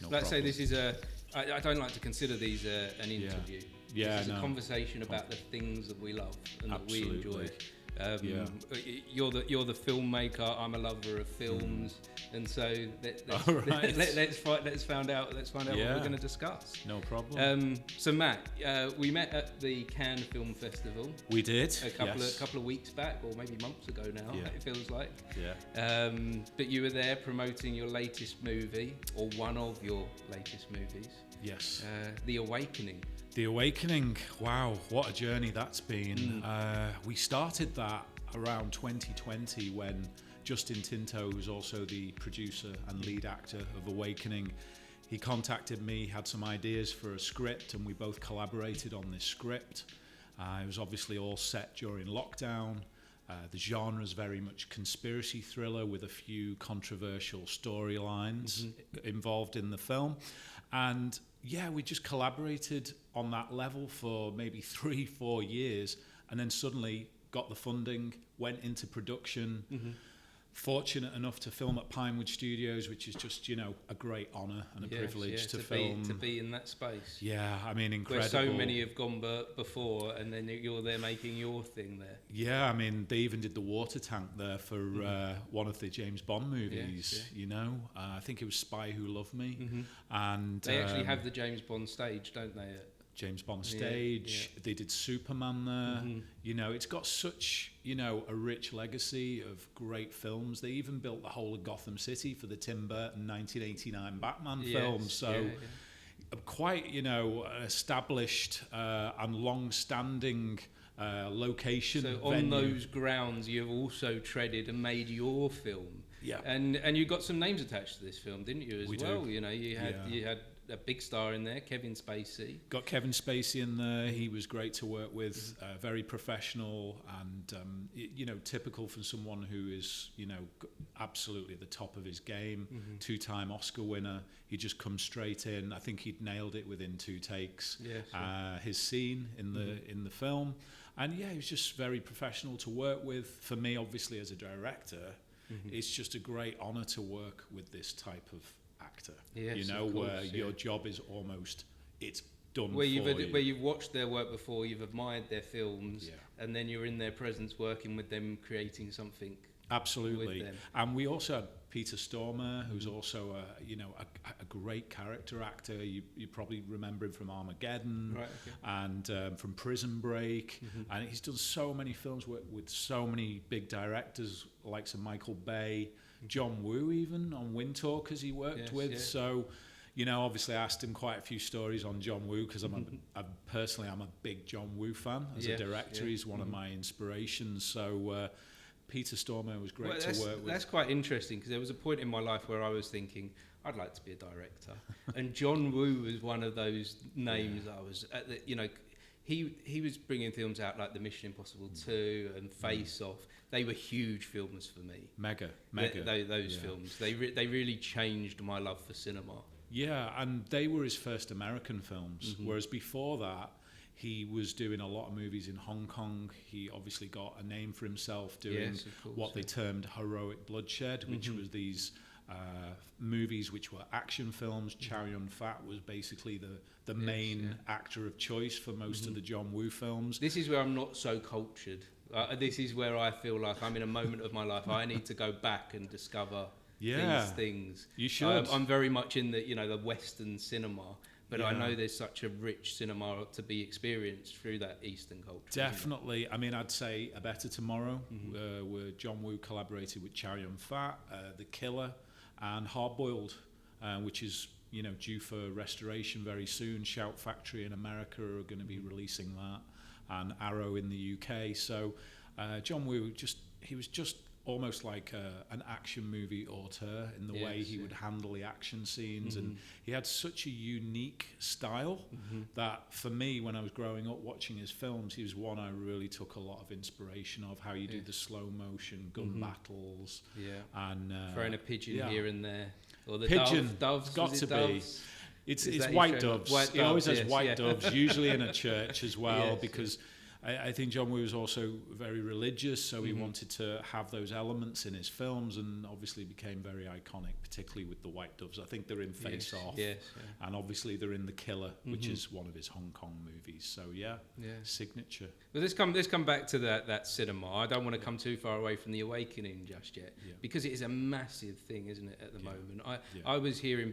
Let's say this is I don't like to consider these an interview. Yeah, It's a conversation about the things that we love and Absolutely. that we enjoy. You're the filmmaker. I'm a lover of films, and so let's find out what we're going to discuss. No problem. So Matt, we met at the Cannes Film Festival. We did a couple of weeks back, or maybe months ago now. Yeah. It feels like. Yeah. But you were there promoting your latest movie, or one of your latest movies. Yes. The Awakening. The Awakening, wow, what a journey that's been. We started that around 2020 when Justin Tinto, who's also the producer and lead actor of Awakening, he contacted me, had some ideas for a script, and we both collaborated on this script. It was obviously all set during lockdown. The genre is very much conspiracy thriller with a few controversial storylines involved in the film. And yeah, we just collaborated on that level for maybe 3-4 years, and then suddenly got the funding, went into production. Fortunate enough to film at Pinewood Studios, which is just, a great honour and a privilege to film. To be in that space. Yeah, I mean, incredible. Where so many have gone before, and then you're there making your thing there. Yeah, I mean, they even did the water tank there for one of the James Bond movies, I think it was Spy Who Loved Me. And they actually have the James Bond stage, don't they? James Bond stage. They did Superman there. It's got such, a rich legacy of great films. They even built the whole of Gotham City for the Tim Burton 1989 Batman film. So quite, established and long-standing location. So on those grounds, you've also treaded and made your film. Yeah. And you got some names attached to this film, didn't you, as well? Do. You had a big star in there, Kevin Spacey. Got Kevin Spacey in there. He was great to work with, very professional and, typical for someone who is, absolutely at the top of his game. 2-time Oscar winner. He just comes straight in. I think he'd nailed it within 2 takes. Yeah, sure. His scene in the film. And yeah, he was just very professional to work with. For me, obviously, as a director, it's just a great honour to work with this type of actor. Yes, where your job is almost, it's done where you've watched their work before, you've admired their films, and then you're in their presence working with them, creating something. Absolutely. And we also had Peter Stormare, who's also a great character actor. You probably remember him from Armageddon, right, and from Prison Break. And he's done so many films with so many big directors, like some Michael Bay, John Woo even on Windtalkers he worked with. Yeah. So, obviously I asked him quite a few stories on John Woo because I'm a big John Woo fan. As a director, he's one of my inspirations. So Peter Stormare was great to work with. That's quite interesting because there was a point in my life where I was thinking, I'd like to be a director. And John Woo was one of those names I was, he was bringing films out like the Mission Impossible 2 and Face Off. They were huge films for me. Mega. Those films. They really changed my love for cinema. Yeah, and they were his first American films. Whereas before that, he was doing a lot of movies in Hong Kong. He obviously got a name for himself doing what they termed heroic bloodshed, which was these movies which were action films. Chow Yun-fat was basically the main actor of choice for most of the John Woo films. This is where I'm not so cultured. This is where I feel like I'm in a moment of my life. I need to go back and discover these things. You should. I'm very much in the Western cinema. But I know there's such a rich cinema to be experienced through that Eastern culture. Definitely. I mean, I'd say A Better Tomorrow, where John Woo collaborated with Chow Yun-fat, The Killer, and Hard Boiled, which is due for restoration very soon. Shout Factory in America are going to be releasing that, and Arrow in the UK. So John Woo he was just almost like an action movie auteur in the way he would handle the action scenes, and he had such a unique style that for me, when I was growing up watching his films, he was one I really took a lot of inspiration of, how you do the slow motion gun battles, and throwing a pigeon here and there, or the pigeon doves. Got to doves? It's white doves. He always has white doves, usually in a church as well, because I think John Woo was also very religious, so he wanted to have those elements in his films, and obviously became very iconic, particularly with the White Doves. I think they're in Face Off, and obviously they're in The Killer, which is one of his Hong Kong movies. So signature. But let's come back to that cinema. I don't want to come too far away from The Awakening just yet, because it is a massive thing, isn't it, at the moment? I was hearing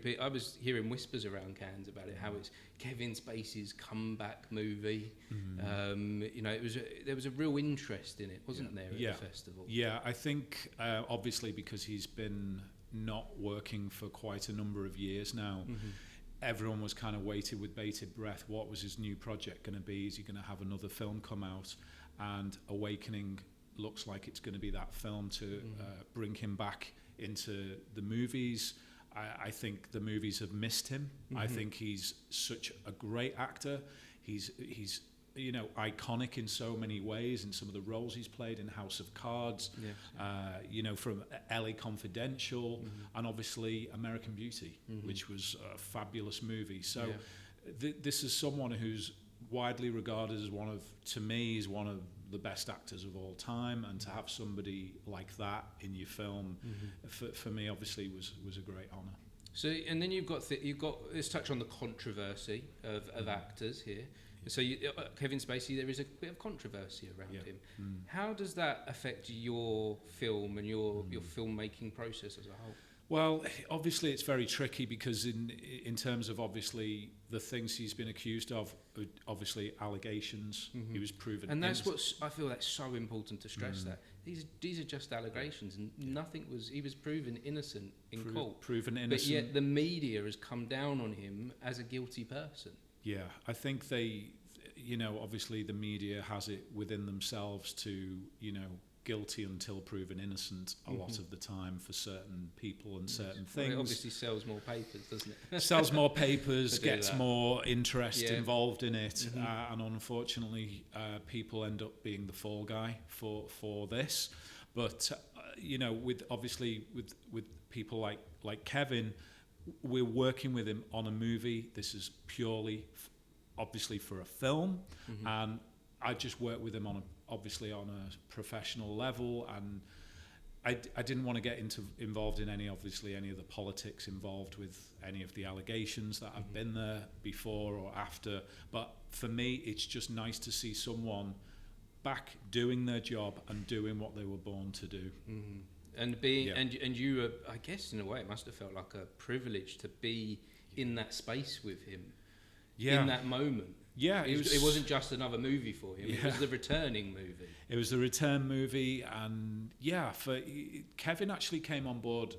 whispers around Cannes about it, how it's Kevin Spacey's comeback movie. You know, there was a real interest in it, wasn't there, at the festival? Yeah, I think obviously because he's been not working for quite a number of years now, everyone was kind of waiting with bated breath. What was his new project going to be? Is he going to have another film come out? And Awakening looks like it's going to be that film to bring him back into the movies. I think the movies have missed him. I think he's such a great actor. He's you know, iconic in so many ways in some of the roles he's played in House of Cards, you know, from LA Confidential, and obviously American Beauty, which was a fabulous movie. So this is someone who's widely regarded as one of the best actors of all time, and to have somebody like that in your film, for me, obviously was a great honour. So, and then you've got let's touch on the controversy of actors here. So Kevin Spacey, there is a bit of controversy around him. How does that affect your film and your filmmaking process as a whole? Well, obviously it's very tricky, because in terms of obviously the things he's been accused of, obviously allegations, he was proven. And that's what I feel that's so important to stress, that these are just allegations, and he was proven innocent in court. Proven innocent. But yet the media has come down on him as a guilty person. Yeah, I think they, you know, obviously the media has it within themselves to, you know, guilty until proven innocent a lot of the time for certain people and certain things. Well, it obviously sells more papers, doesn't it? Sells more papers, gets more interest involved in it, and unfortunately people end up being the fall guy for this. But you know, with people like Kevin, we're working with him on a movie. This is purely obviously for a film, and I just work with him obviously on a professional level, and I didn't want to get involved in any of the politics involved with any of the allegations that have been there before or after. But for me, it's just nice to see someone back doing their job and doing what they were born to do. And being and you were, I guess in a way it must have felt like a privilege to be in that space with him in that moment. It wasn't just another movie for him. It was the returning movie. It was the return movie, and Kevin actually came on board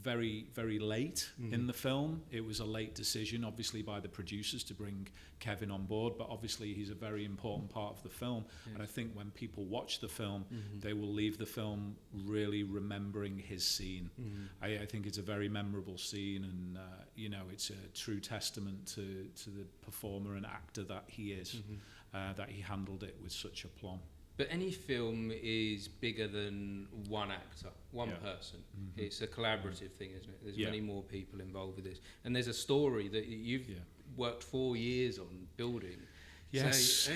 very, very late in the film. It was a late decision, obviously, by the producers to bring Kevin on board, but obviously he's a very important part of the film. And I think when people watch the film, they will leave the film really remembering his scene. I think it's a very memorable scene, and you know, it's a true testament to the performer and actor that he is, that he handled it with such aplomb. But any film is bigger than one actor, one person. It's a collaborative thing, isn't it? There's many more people involved with this. And there's a story that you've worked 4 years on building. Yes. So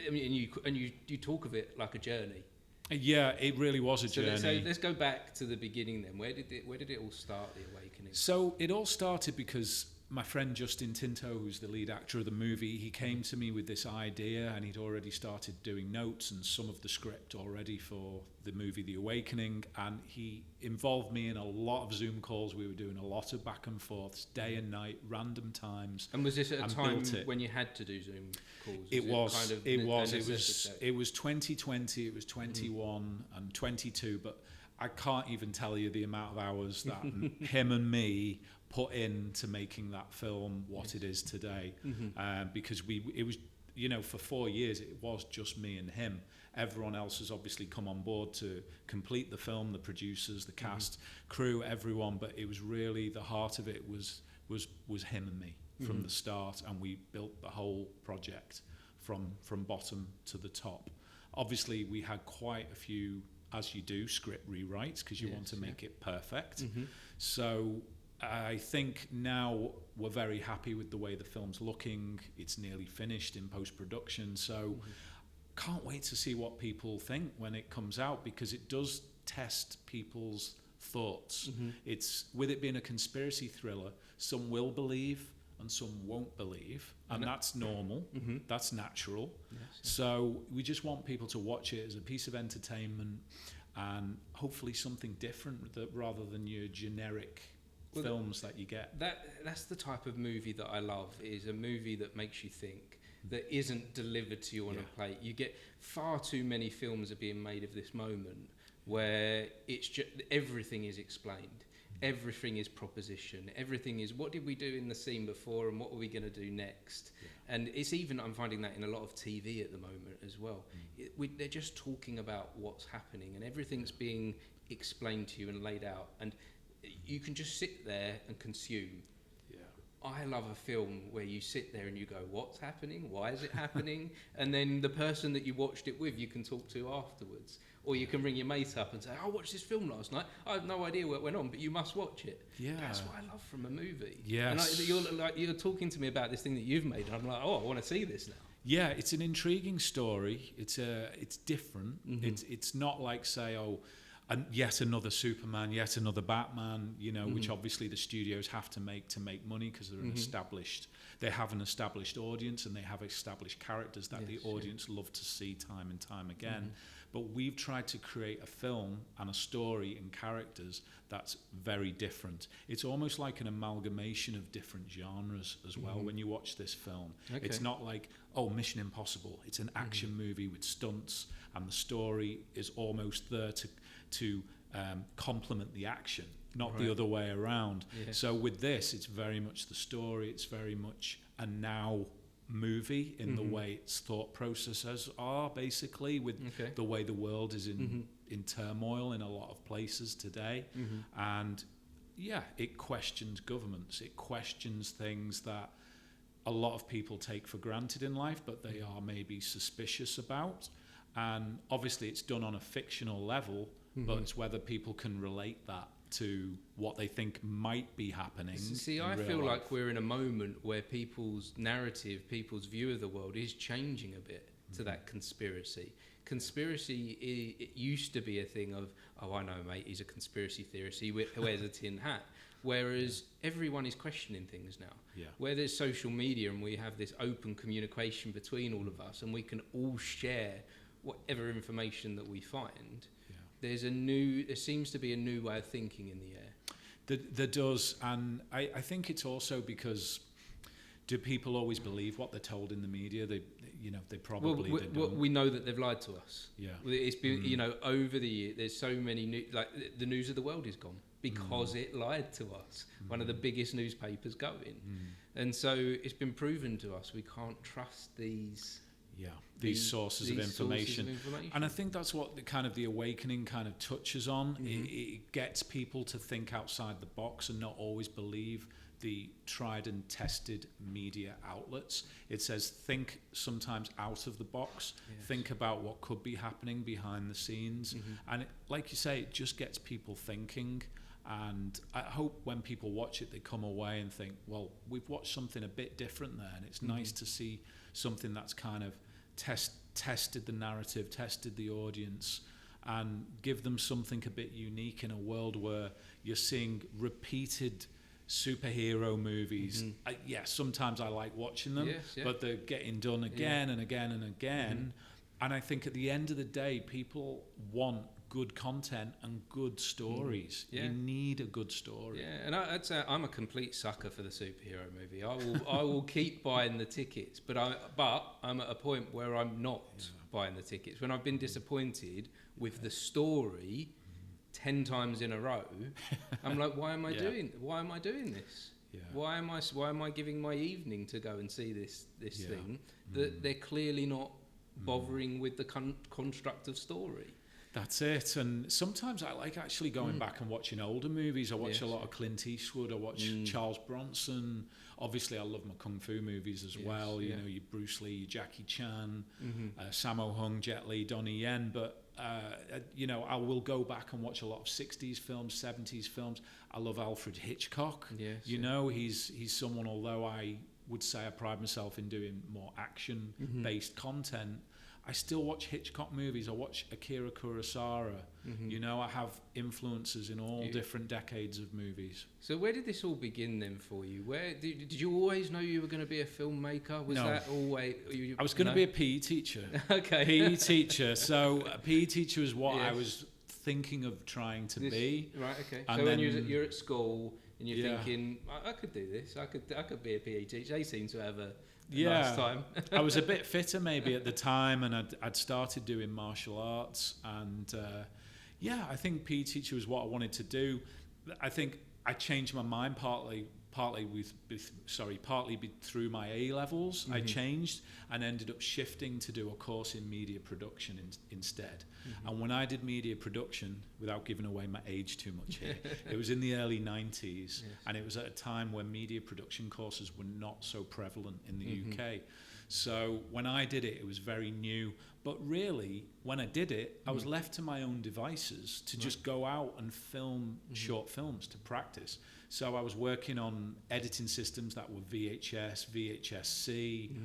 I mean, you talk of it like a journey. Yeah, it really was a journey. So let's go back to the beginning then. Where did it all start, The Awakening? So it all started because my friend Justin Tinto, who's the lead actor of the movie, he came to me with this idea, and he'd already started doing notes and some of the script already for the movie The Awakening, and he involved me in a lot of Zoom calls. We were doing a lot of back and forths, day and night, random times. And was this at a time when you had to do Zoom calls? It was 2020, it was 21 and 22, but I can't even tell you the amount of hours that him and me put into making that film what it is today, because it was, you know, for 4 years it was just me and him. Everyone else has obviously come on board to complete the film, the producers, the cast, crew, everyone, but it was really the heart of it was him and me from the start, and we built the whole project from bottom to the top. Obviously we had quite a few, as you do, script rewrites, because you want to make it perfect. So I think now we're very happy with the way the film's looking. It's nearly finished in post-production. So can't wait to see what people think when it comes out, because it does test people's thoughts. It's, with it being a conspiracy thriller, some will believe and some won't believe, and that's normal. That's natural. So we just want people to watch it as a piece of entertainment, and hopefully something different, rather than your generic films that you get. That's the type of movie that I love, is a movie that makes you think, that isn't delivered to you on a plate. You get far too many films are being made of this moment where it's just everything is explained, everything is proposition, everything is what did we do in the scene before and what are we going to do next. And it's even, I'm finding that in a lot of TV at the moment as well. They're just talking about what's happening, and everything's being explained to you and laid out, and you can just sit there and consume. I love a film where you sit there and you go, what's happening? Why is it happening? And then the person that you watched it with, you can talk to afterwards. Or you can ring your mate up and say, I watched this film last night. I have no idea what went on, but you must watch it. That's what I love from a movie. Yes. And you're talking to me about this thing that you've made, and I'm like, oh, I want to see this now. Yeah, it's an intriguing story. It's different. It's not like, say, and yet another Superman, yet another Batman, which obviously the studios have to make money, because they have an established audience, and they have established characters that the audience love to see time and time again. But we've tried to create a film and a story and characters that's very different. It's almost like an amalgamation of different genres as well when you watch this film. It's not like, Mission Impossible. It's an action movie with stunts, and the story is almost there to complement the action, not the other way around. So with this, it's very much the story. It's very much a now movie in the way its thought processes are, basically, with the way the world is in turmoil in a lot of places today. And it questions governments. It questions things that a lot of people take for granted in life, but they are maybe suspicious about. And obviously it's done on a fictional level, but it's whether people can relate that to what they think might be happening. See, I feel like we're in a moment where people's narrative, people's view of the world is changing a bit to that conspiracy. Conspiracy, it used to be a thing of, I know, mate, he's a conspiracy theorist, he wears a tin hat. Whereas everyone is questioning things now. Where there's social media and we have this open communication between all of us, and we can all share whatever information that we find, there seems to be a new way of thinking in the air. There does, and I think it's also because, do people always believe what they're told in the media? They probably don't. We know that they've lied to us. It's been, over the year, there's so many the news of the world is gone because it lied to us. One of the biggest newspapers going, and so it's been proven to us we can't trust these sources of information. And I think that's what the awakening kind of touches on. It gets people to think outside the box and not always believe the tried and tested media outlets. It says think sometimes out of the box, think about what could be happening behind the scenes. And like you say, it just gets people thinking. And I hope when people watch it, they come away and think, well, we've watched something a bit different there, and it's nice to see something that's kind of tested the narrative, tested the audience, and give them something a bit unique in a world where you're seeing repeated superhero movies. Sometimes I like watching them, but they're getting done again and again and again. And I think at the end of the day, people want good content and good stories. You need a good story. And I'd say I'm a complete sucker for the superhero movie. I will keep buying the tickets, but I'm at a point where I'm not buying the tickets. When I've been disappointed with the story 10 times in a row, I'm like, why am I doing this? Why am I giving my evening to go and see this thing that they're clearly not bothering with the construct of story? That's it. And sometimes I like actually going back and watching older movies. I watch a lot of Clint Eastwood. I watch Charles Bronson. Obviously, I love my kung fu movies as well. You know, your Bruce Lee, your Jackie Chan, Sammo Hung, Jet Li, Donnie Yen. But, I will go back and watch a lot of 60s films, 70s films. I love Alfred Hitchcock. He's someone, although I would say I pride myself in doing more action-based content, I still watch Hitchcock movies. I watch Akira Kurosawa. You know, I have influences in all different decades of movies. So where did this all begin then for you? Where did you always know you were going to be a filmmaker? Was No. that always? I was going to be a PE teacher. Okay. PE teacher. So a PE teacher was what I was thinking of trying to be. Right. Okay. And so when then, you're at school and you're Yeah. thinking, I could do this. I could be a PE teacher. They seem to have a nice time. I was a bit fitter maybe at the time, and I'd started doing martial arts, and I think PE teacher was what I wanted to do. I think I changed my mind partly through my A levels. I changed and ended up shifting to do a course in media production instead. And when I did media production, without giving away my age too much here, it was in the early 90s, and it was at a time when media production courses were not so prevalent in the UK. So when I did it, it was very new. But really, when I did it, I was left to my own devices to just go out and film short films to practice. So I was working on editing systems that were VHS, VHS-C,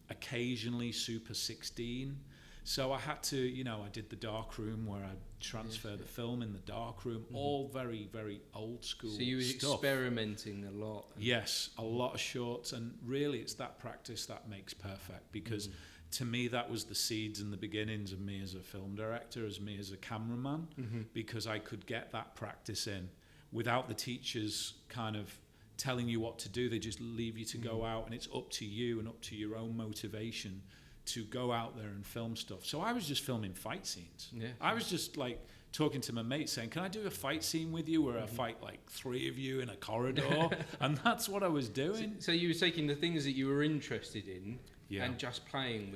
occasionally Super 16. So I had to, I did the dark room where I transfer the film in the dark room, all very, very old school stuff. So you were experimenting a lot. Yes, a lot of shorts, and really it's that practice that makes perfect, because to me that was the seeds and the beginnings of me as a film director, as me as a cameraman, because I could get that practice in without the teachers kind of telling you what to do. They just leave you to go out, and it's up to you and up to your own motivation to go out there and film stuff. So I was just filming fight scenes. I was just like talking to my mate saying, can I do a fight scene with you where I fight like 3 of you in a corridor? And that's what I was doing. So you were taking the things that you were interested in and just playing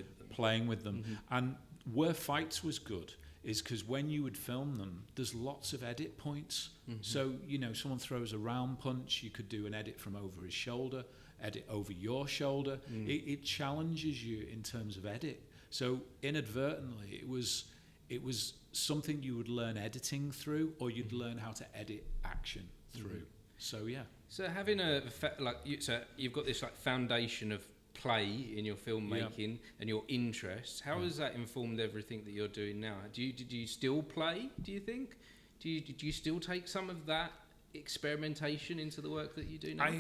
with them. And where fights was good is because when you would film them, there's lots of edit points. So, someone throws a round punch, you could do an edit from over his shoulder, edit over your shoulder. It challenges you in terms of edit. So inadvertently, it was something you would learn editing through, or you'd learn how to edit action through. So yeah. So having so you've got this like foundation of play in your filmmaking and your interests. How has that informed everything that you're doing now? Do you still play? Do you think? Do you still take some of that experimentation into the work that you do now?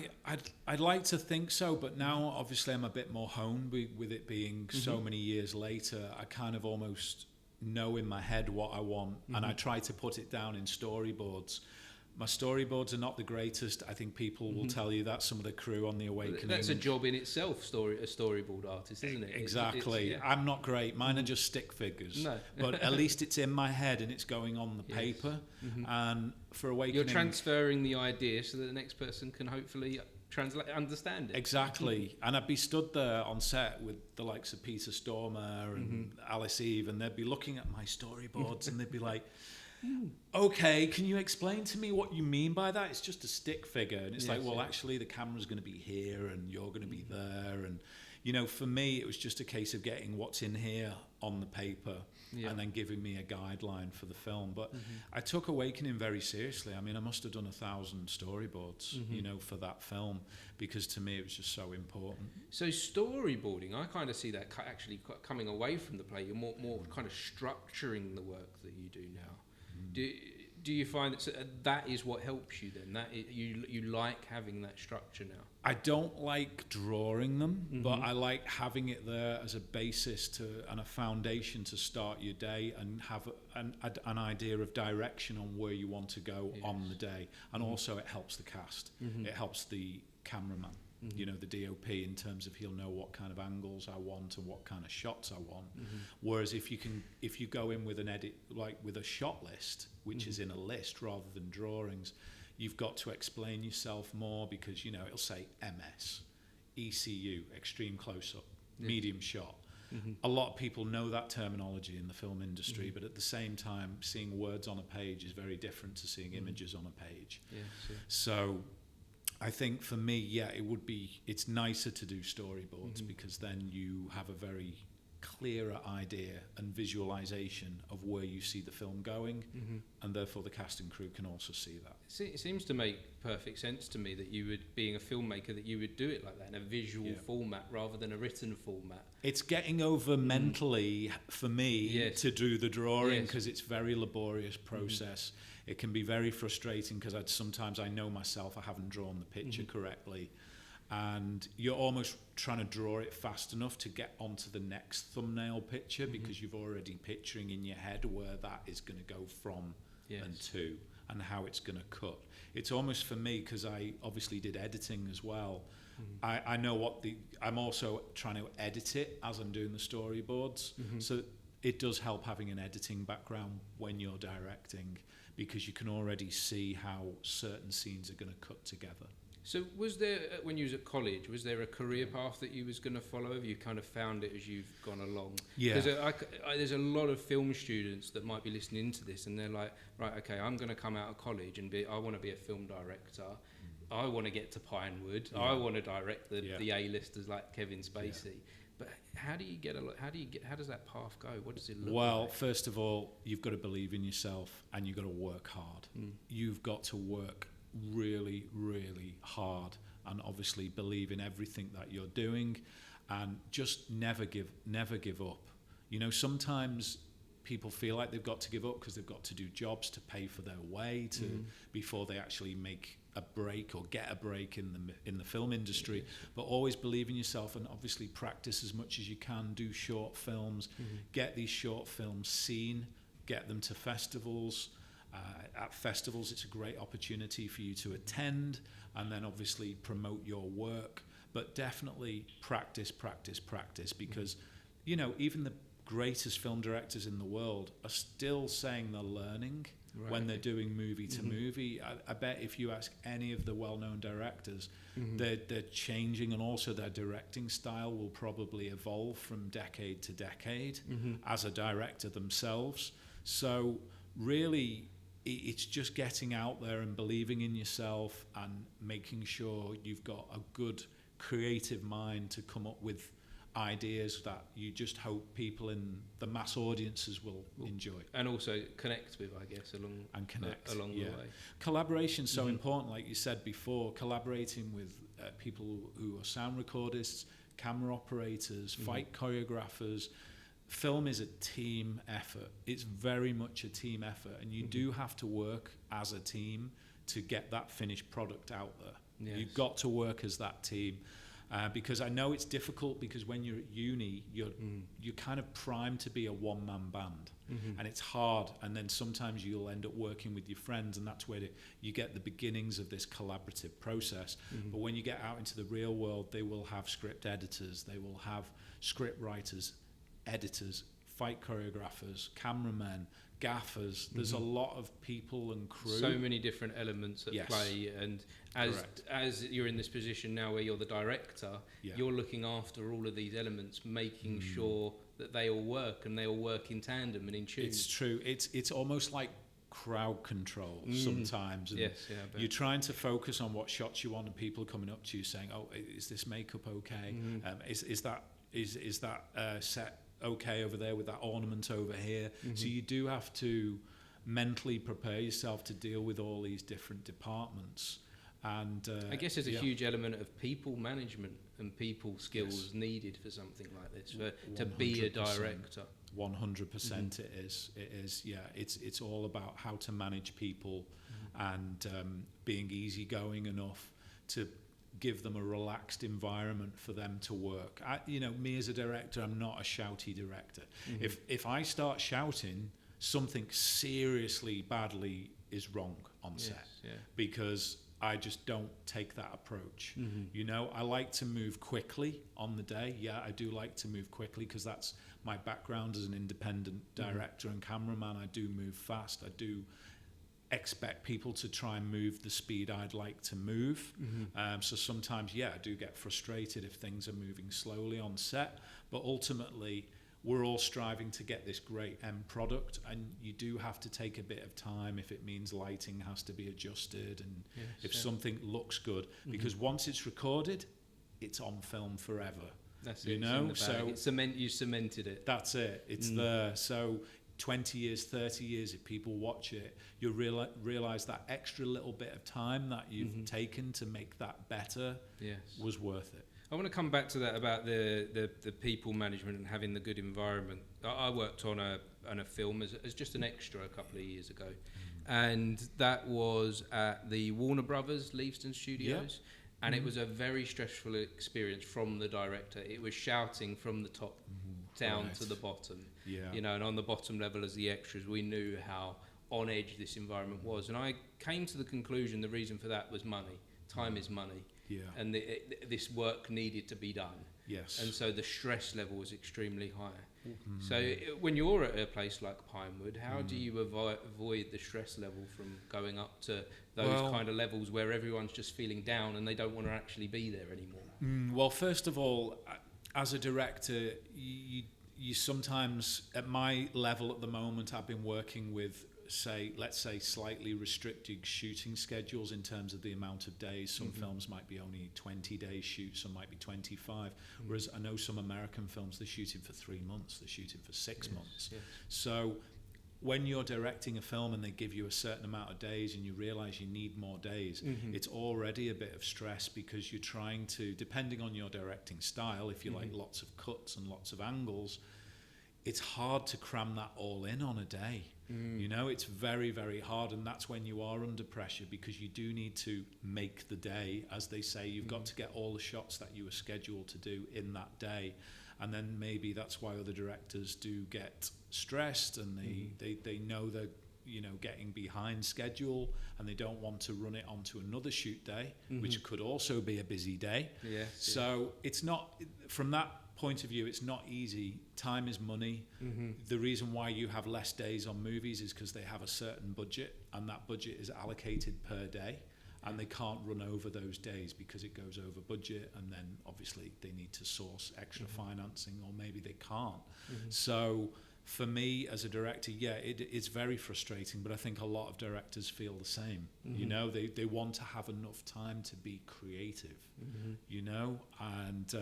I'd like to think so, but now obviously I'm a bit more honed with it being so many years later. I kind of almost know in my head what I want, and I try to put it down in storyboards. My storyboards are not the greatest. I think people will tell you that, some of the crew on The Awakening. That's a job in itself, a storyboard artist, isn't it? Exactly. I'm not great. Mine are just stick figures. No. But at least it's in my head and it's going on the paper. And for Awakening... You're transferring the idea so that the next person can hopefully understand it. Exactly. And I'd be stood there on set with the likes of Peter Stormare and Alice Eve, and they'd be looking at my storyboards and they'd be like... Okay, can you explain to me what you mean by that? It's just a stick figure. And it's actually the camera's going to be here and you're going to be there. And, for me, it was just a case of getting what's in here on the paper and then giving me a guideline for the film. But I took Awakening very seriously. I mean, I must have done 1,000 storyboards, for that film, because to me it was just so important. So storyboarding, I kind of see that actually coming away from the play. You're more kind of structuring the work that you do now. Do you find that is what helps you then? You like having that structure now? I don't like drawing them, but I like having it there as a basis and a foundation to start your day and have an idea of direction on where you want to go on the day. And also it helps the cast. It helps the cameraman. The DOP, in terms of he'll know what kind of angles I want and what kind of shots I want. Whereas if you go in with an edit, like with a shot list, which is in a list rather than drawings, you've got to explain yourself more, because it'll say MS, ECU, extreme close-up, medium shot. A lot of people know that terminology in the film industry, but at the same time, seeing words on a page is very different to seeing images on a page. So I think for me, it's nicer to do storyboards, because then you have a very clearer idea and visualization of where you see the film going, and therefore the cast and crew can also see that. It seems to make perfect sense to me that you would, being a filmmaker, that you would do it like that in a visual format rather than a written format. It's getting over mentally for me to do the drawing, because it's very laborious process. It can be very frustrating because sometimes I know myself I haven't drawn the picture correctly, and you're almost trying to draw it fast enough to get onto the next thumbnail picture because you've already picturing in your head where that is going to go from and to, and how it's going to cut. It's almost, for me, because I obviously did editing as well, I know I'm also trying to edit it as I'm doing the storyboards, so it does help having an editing background when you're directing, because you can already see how certain scenes are going to cut together. So was there, when you was at college, was there a career path that you was going to follow? Have you kind of found it as you've gone along? Yeah. Because there's a lot of film students that might be listening to this, and they're like, right, okay, I'm going to come out of college and I want to be a film director. I want to get to Pinewood. I want to direct the A-listers like Kevin Spacey. But how does that path go? What does it look like? Well, first of all, you've got to believe in yourself, and you've got to work hard. You've got to work really, really hard, and obviously believe in everything that you're doing, and just never give up. You know, sometimes people feel like they've got to give up because they've got to do jobs to pay for their way before they actually make a break or get a break in the film industry. But always believe in yourself, and obviously practice as much as you can. Do short films, get these short films seen, get them to festivals. At festivals, it's a great opportunity for you to attend and then obviously promote your work. But definitely practice, because, you know, even the greatest film directors in the world are still saying they're learning when they're doing movie to movie. I bet if you ask any of the well-known directors, they're changing, and also their directing style will probably evolve from decade to decade as a director themselves. So really, it's just getting out there and believing in yourself and making sure you've got a good creative mind to come up with ideas that you just hope people in the mass audiences will enjoy. And also connect with, I guess, along the way. Collaboration's so important, like you said before, collaborating with people who are sound recordists, camera operators, fight choreographers. Film is a team effort. It's very much a team effort, and you do have to work as a team to get that finished product out there. Yes. You've got to work as that team, because I know it's difficult, because when you're at uni, you're kind of primed to be a one-man band, and it's hard, and then sometimes you'll end up working with your friends, and that's where you get the beginnings of this collaborative process. But when you get out into the real world, they will have script editors, they will have script writers, editors, fight choreographers, cameramen, gaffers. There's a lot of people and crew. So many different elements at play, and as you're in this position now where you're the director, you're looking after all of these elements, making sure that they all work, and they all work in tandem and in tune. It's true. It's almost like crowd control sometimes. And you're trying to focus on what shots you want, and people coming up to you saying, "Oh, is this makeup okay? Is that set okay over there with that ornament over here?" So you do have to mentally prepare yourself to deal with all these different departments. And I guess there's a huge element of people management and people skills needed for something like this, to be a director. 100% it is. It's all about how to manage people and being easygoing enough to give them a relaxed environment for them to work. Me as a director, I'm not a shouty director. If I start shouting, something seriously badly is wrong on set, because I just don't take that approach. I like to move quickly on the day. I do like to move quickly because that's my background as an independent director and cameraman. I do move fast. I do expect people to try and move the speed I'd like to move. So sometimes, I do get frustrated if things are moving slowly on set, but ultimately we're all striving to get this great end product, and you do have to take a bit of time if it means lighting has to be adjusted, and if something looks good, because once it's recorded, it's on film forever. That's you it. know, so you cemented it. That's it. It's there. So 20 years, 30 years, if people watch it, you'll realize that extra little bit of time that you've taken to make that better was worth it. I want to come back to that about the people management and having the good environment. I worked on a film as just an extra a couple of years ago, and that was at the Warner Brothers Leavesden Studios, and it was a very stressful experience from the director. It was shouting from the top down to the bottom, you know, and on the bottom level as the extras, we knew how on edge this environment was, and I came to the conclusion the reason for that was money. Time is money. Yeah. And this work needed to be done. Yes. And so the stress level was extremely high. So when you're at a place like Pinewood, how do you avoid the stress level from going up to those kind of levels where everyone's just feeling down and they don't want to actually be there anymore? Well, first of all, as a director, you sometimes, at my level at the moment, I've been working with, let's say slightly restricted shooting schedules in terms of the amount of days. Some films might be only 20 days shoot, some might be 25, whereas I know some American films, they're shooting for 3 months, they're shooting for 6 months. So when you're directing a film and they give you a certain amount of days and you realize you need more days, it's already a bit of stress, because you're trying to, depending on your directing style, if you like lots of cuts and lots of angles, it's hard to cram that all in on a day. You know, it's very, very hard, and that's when you are under pressure, because you do need to make the day, as they say. You've got to get all the shots that you were scheduled to do in that day, and then maybe that's why other directors do get stressed, and they know they're, you know, getting behind schedule, and they don't want to run it onto another shoot day, which could also be a busy day. So it's not, from that point of view, it's not easy. Time is money. The reason why you have less days on movies is because they have a certain budget, and that budget is allocated per day, and they can't run over those days because it goes over budget, and then obviously they need to source extra financing, or maybe they can't. So for me as a director, it's very frustrating, but I think a lot of directors feel the same. You know, they want to have enough time to be creative, you know, and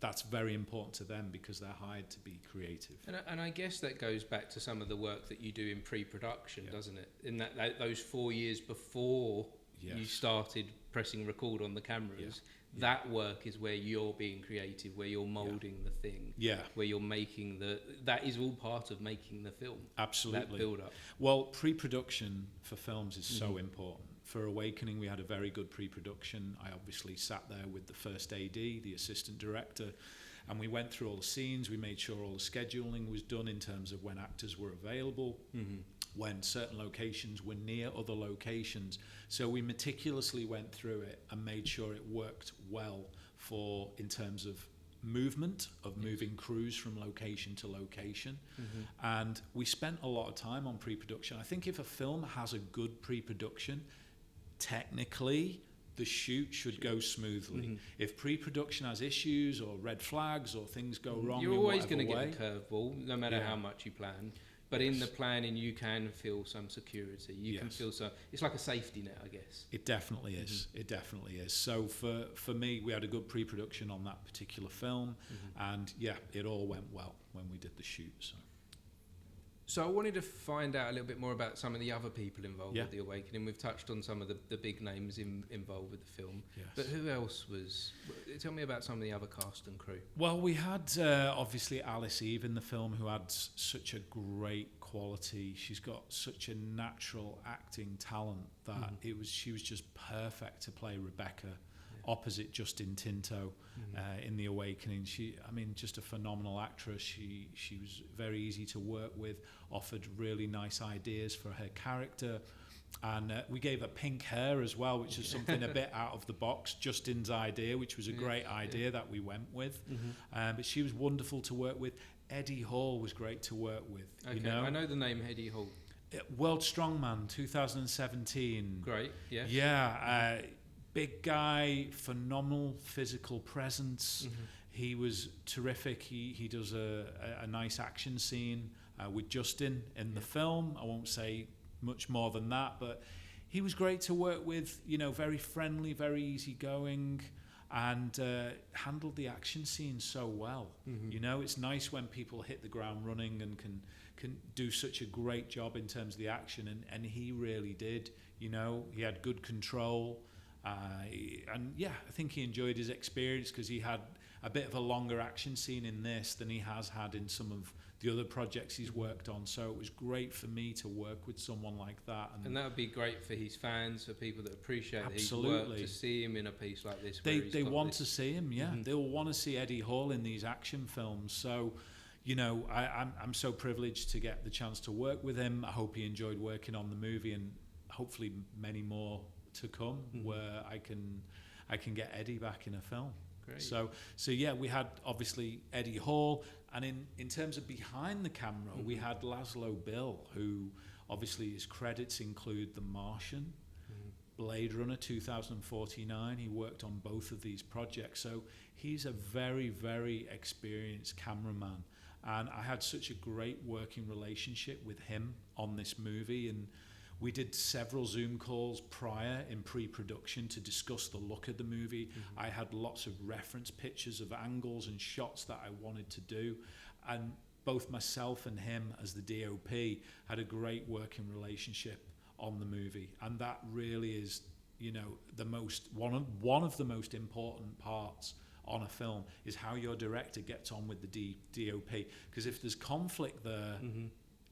that's very important to them, because they're hired to be creative. And I guess that goes back to some of the work that you do in pre-production, doesn't it? In that those 4 years before you started pressing record on the cameras, that work is where you're being creative, where you're moulding the thing, where you're making that is all part of making the film. Absolutely. That build up. Well, pre-production for films is so important. For Awakening, we had a very good pre-production. I obviously sat there with the first AD, the assistant director, and we went through all the scenes. We made sure all the scheduling was done in terms of when actors were available, when certain locations were near other locations. So we meticulously went through it and made sure it worked well in terms of movement, of moving crews from location to location. And we spent a lot of time on pre-production. I think if a film has a good pre-production, technically the shoot should go smoothly. If pre-production has issues or red flags or things go wrong, you're always going to get a curveball, no matter how much you plan. But in the planning, you can feel some security. You can feel some. It's like a safety net, I guess. It definitely is. It definitely is. So for me, we had a good pre-production on that particular film, and it all went well when we did the shoot. So I wanted to find out a little bit more about some of the other people involved with The Awakening. We've touched on some of the big names involved with the film. But who else was... Tell me about some of the other cast and crew. Well, we had obviously Alice Eve in the film, who had such a great quality. She's got such a natural acting talent that she was just perfect to play Rebecca opposite Justin Tinto in The Awakening. Just a phenomenal actress. She was very easy to work with, offered really nice ideas for her character, and we gave her pink hair as well, which is something a bit out of the box. Justin's idea, which was a great idea that we went with, but she was wonderful to work with. Eddie Hall was great to work with. Okay, you know? I know the name Eddie Hall. World Strongman 2017. Great, yes. Yeah, big guy, phenomenal physical presence. He was terrific. He does a nice action scene with Justin in the film. I won't say much more than that, but he was great to work with. You know, very friendly, very easygoing, and handled the action scene so well. You know, it's nice when people hit the ground running and can do such a great job in terms of the action, and he really did. You know, he had good control, and yeah, I think he enjoyed his experience because he had a bit of a longer action scene in this than he has had in some of the other projects he's worked on. So it was great for me to work with someone like that. And that would be great for his fans, for people that appreciate his Absolutely. work, to see him in a piece like this. They want to see him, yeah. They'll want to see Eddie Hall in these action films. So, you know, I'm so privileged to get the chance to work with him. I hope he enjoyed working on the movie, and hopefully many more to come where I can get Eddie back in a film. Great. So yeah, we had obviously Eddie Hall, and in terms of behind the camera, we had Laszlo Bill, who obviously his credits include The Martian, Blade Runner 2049. He worked on both of these projects, so he's a very, very experienced cameraman, and I had such a great working relationship with him on this movie. And we did several Zoom calls prior in pre-production to discuss the look of the movie. I had lots of reference pictures of angles and shots that I wanted to do. And both myself and him as the DOP had a great working relationship on the movie. And that really is, you know, one of the most important parts on a film is how your director gets on with the DOP. Because if there's conflict there,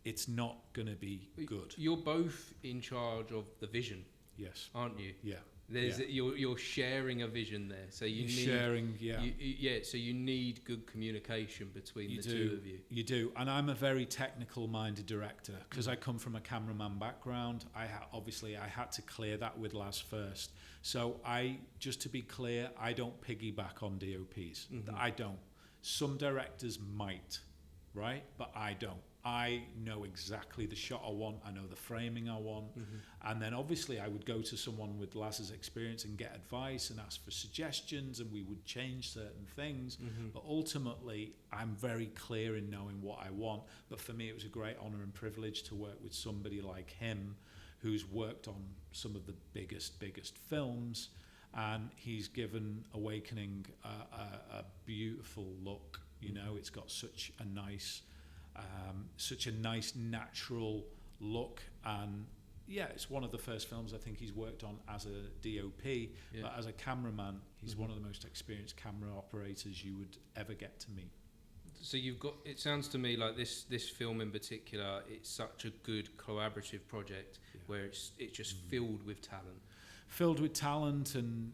it's not going to be good. You're both in charge of the vision, yes, aren't you? Yeah. You're sharing a vision there, so you need sharing. Yeah. So you need good communication between the two of you. You do, and I'm a very technical-minded director because I come from a cameraman background. I had to clear that with Laz first. So just to be clear, I don't piggyback on DOPs. I don't. Some directors might, right? But I don't. I know exactly the shot I want. I know the framing I want. And then obviously I would go to someone with Laz's experience and get advice and ask for suggestions, and we would change certain things. But ultimately, I'm very clear in knowing what I want. But for me, it was a great honor and privilege to work with somebody like him who's worked on some of the biggest films. And he's given Awakening a beautiful look. You know, it's got such a nice natural look, and yeah, it's one of the first films I think he's worked on as a DOP, but as a cameraman, he's one of the most experienced camera operators you would ever get to meet. So it sounds to me like this film in particular, it's such a good collaborative project where it's just filled with talent. And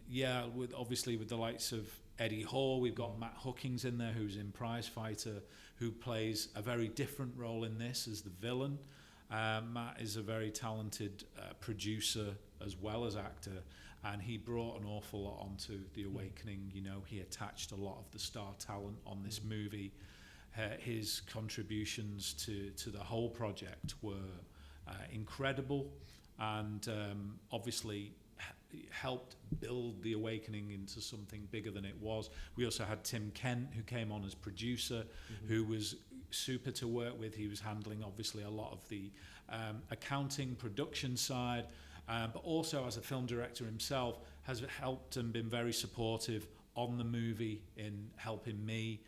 with the likes of Eddie Hall, we've got Matt Hookings in there, who's in Prize Fighter, who plays a very different role in this as the villain. Matt is a very talented producer as well as actor, and he brought an awful lot onto The Awakening. You know, he attached a lot of the star talent on this movie. His contributions to the whole project were incredible, and obviously helped build The Awakening into something bigger than it was. We also had Tim Kent, who came on as producer, who was super to work with. He was handling obviously a lot of the accounting, production side, but also as a film director himself has helped and been very supportive on the movie in helping me,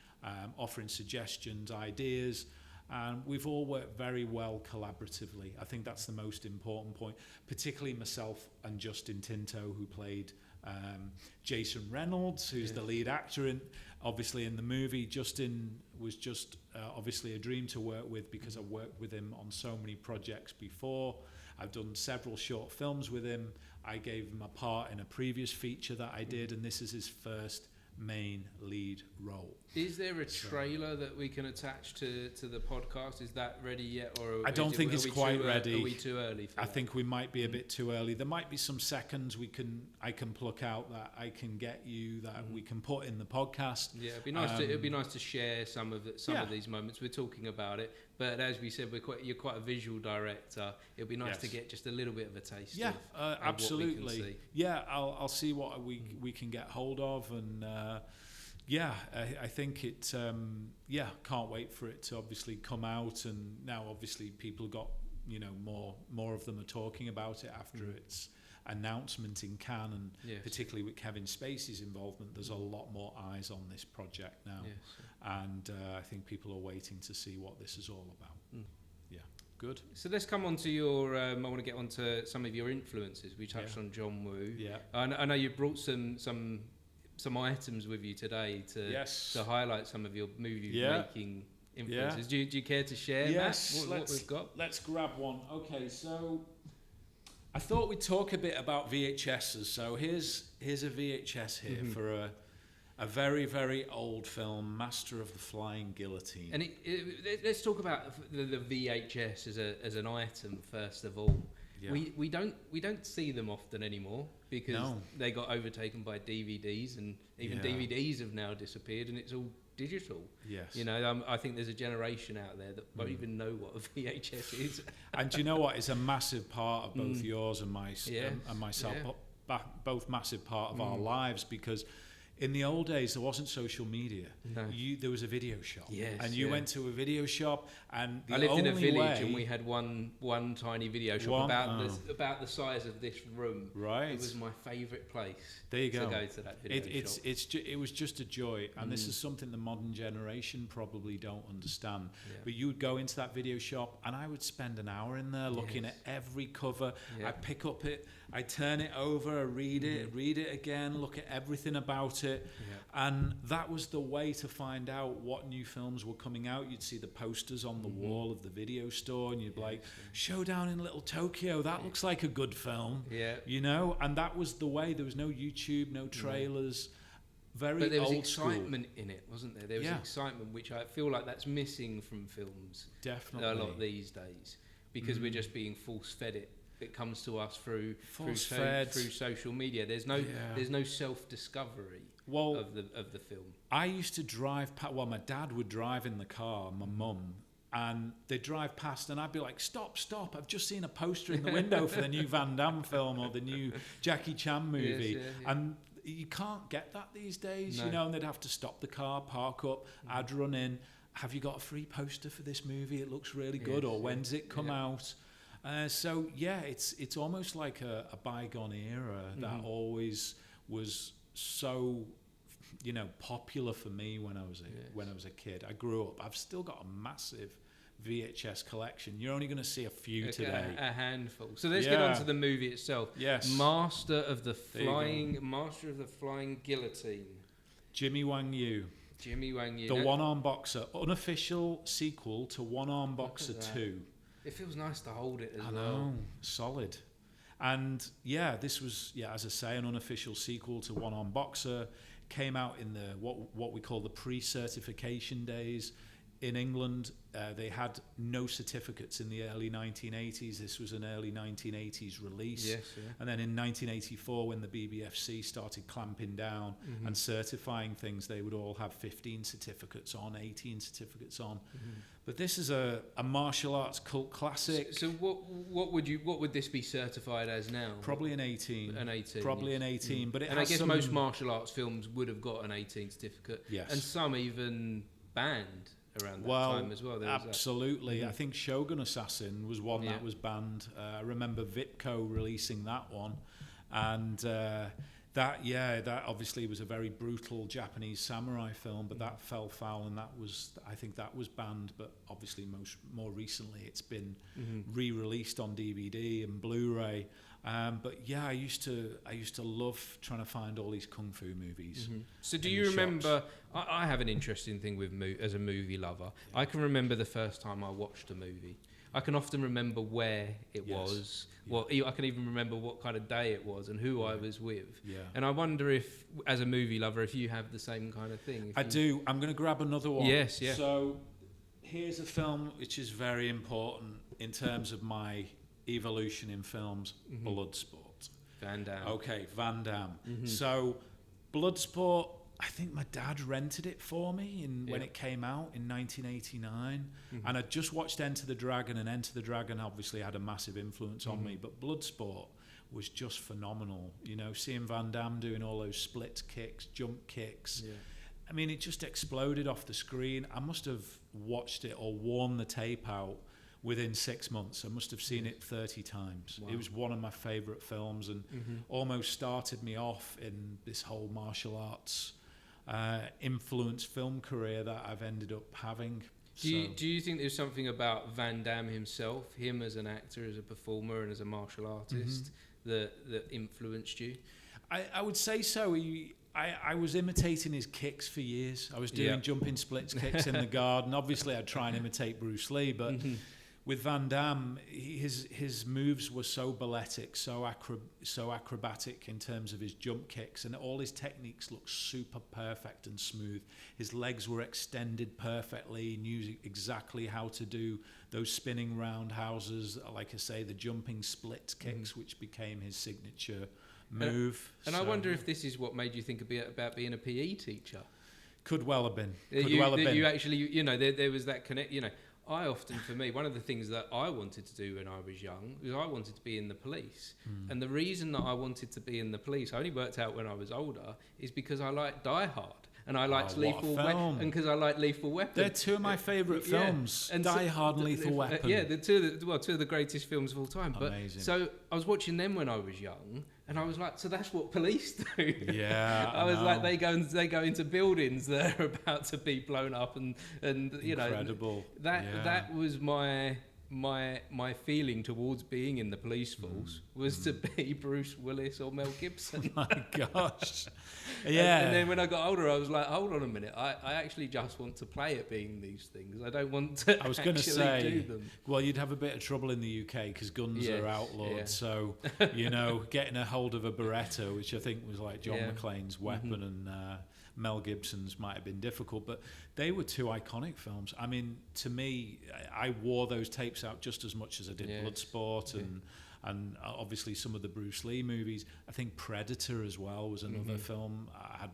offering suggestions, ideas. And we've all worked very well collaboratively. I think that's the most important point, particularly myself and Justin Tinto, who played Jason Reynolds, who's the lead actor in the movie. Justin was just obviously a dream to work with because I worked with him on so many projects before. I've done several short films with him. I gave him a part in a previous feature that I did, and this is his first main lead role. Is there a trailer that we can attach to the podcast? Is that ready yet, or I don't think it's quite ready. Are we too early for that? I think we might be a bit too early. There might be some seconds I can pluck out that I can get you that we can put in the podcast. Yeah, it'd be nice to share some of these moments. We're talking about it, but as we said, you're quite a visual director. It'd be nice to get just a little bit of a taste. Yeah, of absolutely. What we can see. Yeah, I'll see what we can get hold of, and I think it. Can't wait for it to obviously come out, and now obviously people have got more of them are talking about it after announcement in Cannes, and Yes. particularly with Kevin Spacey's involvement, there's a lot more eyes on this project now. Yes. And I think people are waiting to see what this is all about. Yeah, good. So let's come on to your. I want to get on to some of your influences. We touched on John Woo. Yeah. I know you brought some items with you today to highlight some of your movie making influences. Do you care to share, yes, Matt, what we've got? Let's grab one. Okay, so I thought we'd talk a bit about VHSs. So here's a VHS here for a very, very old film, Master of the Flying Guillotine. And let's talk about the VHS as an item first of all. Yeah. We don't see them often anymore because they got overtaken by DVDs, and even DVDs have now disappeared, and it's all digital. Yes. You know, I think there's a generation out there that won't even know what a VHS is. And do you know what? It's a massive part of both yours and myself, both massive part of our lives, because in the old days, there wasn't social media. No. There was a video shop. Yes, and you went to a video shop, and I lived in a village, and we had one tiny video shop about the size of this room. Right. It was my favourite place. There you go. To go to that video shop. It was just a joy, and this is something the modern generation probably don't understand. Yeah. But you would go into that video shop, and I would spend an hour in there looking at every cover. Yeah. I'd pick up it, I'd turn it over, read it again, look at everything about it. Yeah. And that was the way to find out what new films were coming out. You'd see the posters on the wall of the video store, and you'd be like, Showdown in Little Tokyo, that looks like a good film. Yeah. You know, and that was the way. There was no YouTube, no trailers. Very But there was old excitement school. in it, wasn't there? There was excitement, which I feel like that's missing from films. Definitely. A lot these days, because we're just being force-fed it. It comes to us through social media. There's no self-discovery of the film. I used to drive well, my dad would drive in the car, my mum, and they'd drive past, and I'd be like, stop, I've just seen a poster in the window for the new Van Damme film or the new Jackie Chan movie. And you can't get that these days, you know, and they'd have to stop the car, park up, I'd run in, have you got a free poster for this movie? It looks really good, or when's it come out? So it's almost like a bygone era that always was so, you know, popular for me when I was a kid. I grew up. I've still got a massive VHS collection. You're only going to see a few today. A handful. So let's get on to the movie itself. Yes. Master of the Flying Guillotine. Jimmy Wang Yu. The one-arm boxer. Unofficial sequel to One-Arm Boxer 2. It feels nice to hold it as well. I know, solid. And this was, as I say, an unofficial sequel to One Arm Boxer. Came out in the what we call the pre-certification days. In England, they had no certificates in the early 1980s. This was an early 1980s release. Yes, And then in 1984, when the BBFC started clamping down and certifying things, they would all have 15 certificates on, 18 certificates on. But this is a martial arts cult classic. So what would this be certified as now? Probably an 18. An 18. Probably an 18. But I guess most martial arts films would have got an 18 certificate. Yes. And some even banned around that time as well. Absolutely. I think Shogun Assassin was one that was banned. I remember Vipco releasing that one. And that obviously was a very brutal Japanese samurai film, but that fell foul, and I think that was banned. But obviously more recently it's been re-released on DVD and Blu-ray. But I used to love trying to find all these kung fu movies. So do you remember? I have an interesting thing with as a movie lover. I can remember the first time I watched a movie. I can often remember where it was. Well, I can even remember what kind of day it was and who I was with. Yeah. And I wonder if, as a movie lover, if you have the same kind of thing. I do. I'm going to grab another one. Yes. Yeah. So here's a film which is very important in terms of my evolution in films. Bloodsport. Van Damme. Okay, Van Damme. So Bloodsport, I think my dad rented it for me when it came out in 1989, and I'd just watched Enter the Dragon, and Enter the Dragon obviously had a massive influence on me, but Bloodsport was just phenomenal. You know, seeing Van Damme doing all those split kicks, jump kicks. Yeah. I mean, it just exploded off the screen. I must have watched it or worn the tape out within 6 months. I must have seen it 30 times. Wow. It was one of my favourite films, and almost started me off in this whole martial arts influenced film career that I've ended up having. Do you think there's something about Van Damme himself, him as an actor, as a performer, and as a martial artist that influenced you? I would say so. I was imitating his kicks for years. I was doing jumping splits kicks in the garden. Obviously, I'd try and imitate Bruce Lee, but with Van Damme, his moves were so balletic, so acrobatic in terms of his jump kicks, and all his techniques looked super perfect and smooth. His legs were extended perfectly. He knew exactly how to do those spinning roundhouses, like I say, the jumping split kicks, which became his signature move. And I wonder if this is what made you think a bit about being a PE teacher. Could well have been. You actually, you know, there was that connect. You know, I often, for me, one of the things that I wanted to do when I was young was I wanted to be in the police. And the reason that I wanted to be in the police, I only worked out when I was older, is because I liked Die Hard. And I liked Lethal Weapon, and because I like Lethal Weapon. They're two of my favourite films, and Die Hard and Lethal Weapon. Yeah, they're two of the greatest films of all time. Amazing. So I was watching them when I was young, and I was like, so that's what police do. Yeah, I was like, they go into buildings that are about to be blown up, and you incredible. That was my feeling towards being in the police force was to be Bruce Willis or Mel Gibson. Oh my gosh. Yeah. And then when I got older, I was like, hold on a minute. I actually just want to play at being these things. I don't want to do them. Well, you'd have a bit of trouble in the UK because guns are outlawed. Yeah. So, getting a hold of a Beretta, which I think was like John McClane's weapon, and Mel Gibson's might have been difficult, but they were two iconic films. I mean, to me, I wore those tapes out just as much as I did Bloodsport and obviously some of the Bruce Lee movies. I think Predator as well was another film had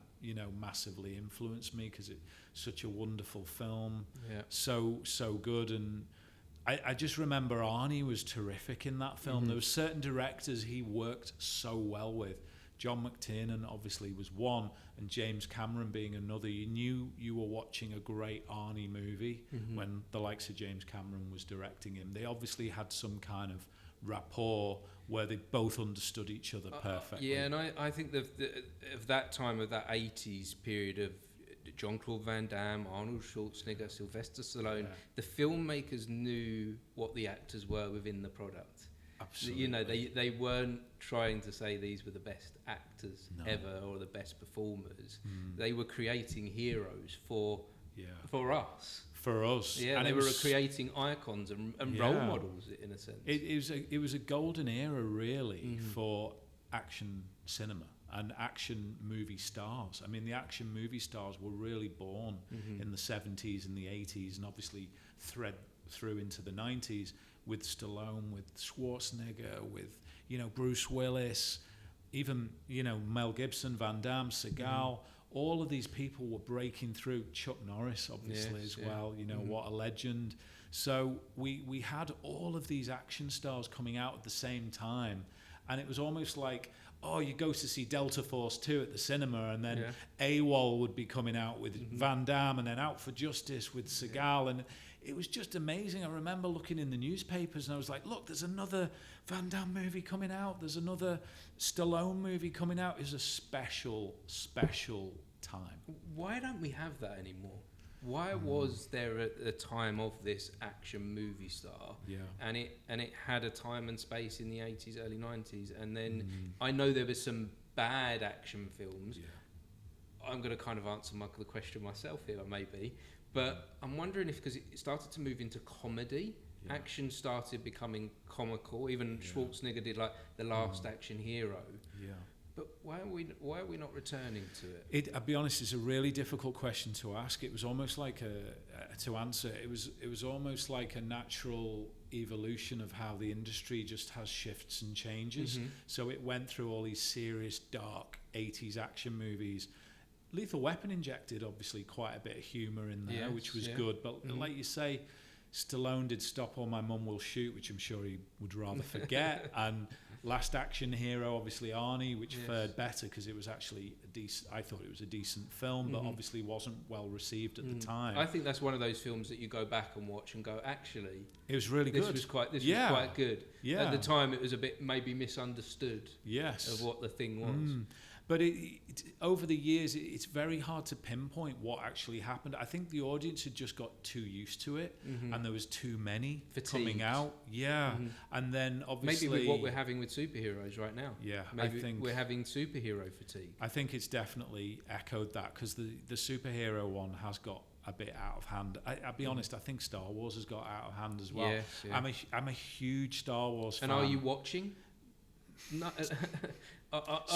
massively influenced me because it's such a wonderful film, so good. And I just remember Arnie was terrific in that film. There were certain directors he worked so well with. John McTiernan obviously was one, and James Cameron being another. You knew you were watching a great Arnie movie when the likes of James Cameron was directing him. They obviously had some kind of rapport where they both understood each other perfectly. And I think of that time, of that 80s period of Jean-Claude Van Damme, Arnold Schwarzenegger, Sylvester Stallone, the filmmakers knew what the actors were within the product. Absolutely. They weren't trying to say these were the best actors ever or the best performers. They were creating heroes for us. For us. Yeah, and they were creating icons and role models in a sense. It was a golden era really for action cinema and action movie stars. I mean, the action movie stars were really born in the 70s and the 80s, and obviously thread through into the 90s. With Stallone, with Schwarzenegger, with Bruce Willis, even Mel Gibson, Van Damme, Seagal, all of these people were breaking through. Chuck Norris, obviously, as well. What a legend. So we had all of these action stars coming out at the same time, and it was almost like, you go to see Delta Force 2 at the cinema, and then AWOL would be coming out with Van Damme, and then Out for Justice with Seagal, and it was just amazing. I remember looking in the newspapers and I was like, look, there's another Van Damme movie coming out. There's another Stallone movie coming out. It was a special, special time. Why don't we have that anymore? Why was there a time of this action movie star? Yeah. And it had a time and space in the 80s, early 90s. And then I know there was some bad action films. Yeah. I'm going to kind of answer the question myself here, maybe. But I'm wondering if, because it started to move into comedy, action started becoming comical. Even Schwarzenegger did like The Last Action Hero. Yeah. But why are we not returning to it? I'll be honest, it's a really difficult question to ask. It was almost like to answer. It was almost like a natural evolution of how the industry just has shifts and changes. So it went through all these serious, dark 80s action movies. Lethal Weapon injected obviously quite a bit of humour in there, which was good. But like you say, Stallone did Stop or My Mum Will Shoot, which I'm sure he would rather forget. And Last Action Hero, obviously Arnie, which Yes. fared better because it was actually a decent. I thought it was a decent film, but obviously wasn't well received at the time. I think that's one of those films that you go back and watch and go, actually, It was really this good. was quite good. Yeah. At the time, it was a bit maybe misunderstood Yes. of what the thing was. But over the years, it's very hard to pinpoint what actually happened. I think the audience had just got too used to it, and there was too many coming out. Yeah, and then obviously maybe with what we're having with superheroes right now. Yeah, maybe I think we're having superhero fatigue. I think it's definitely echoed that because the superhero one has got a bit out of hand. I'll be honest, I think Star Wars has got out of hand as well. Yes, yeah. I'm a huge Star Wars fan. And are you watching? No,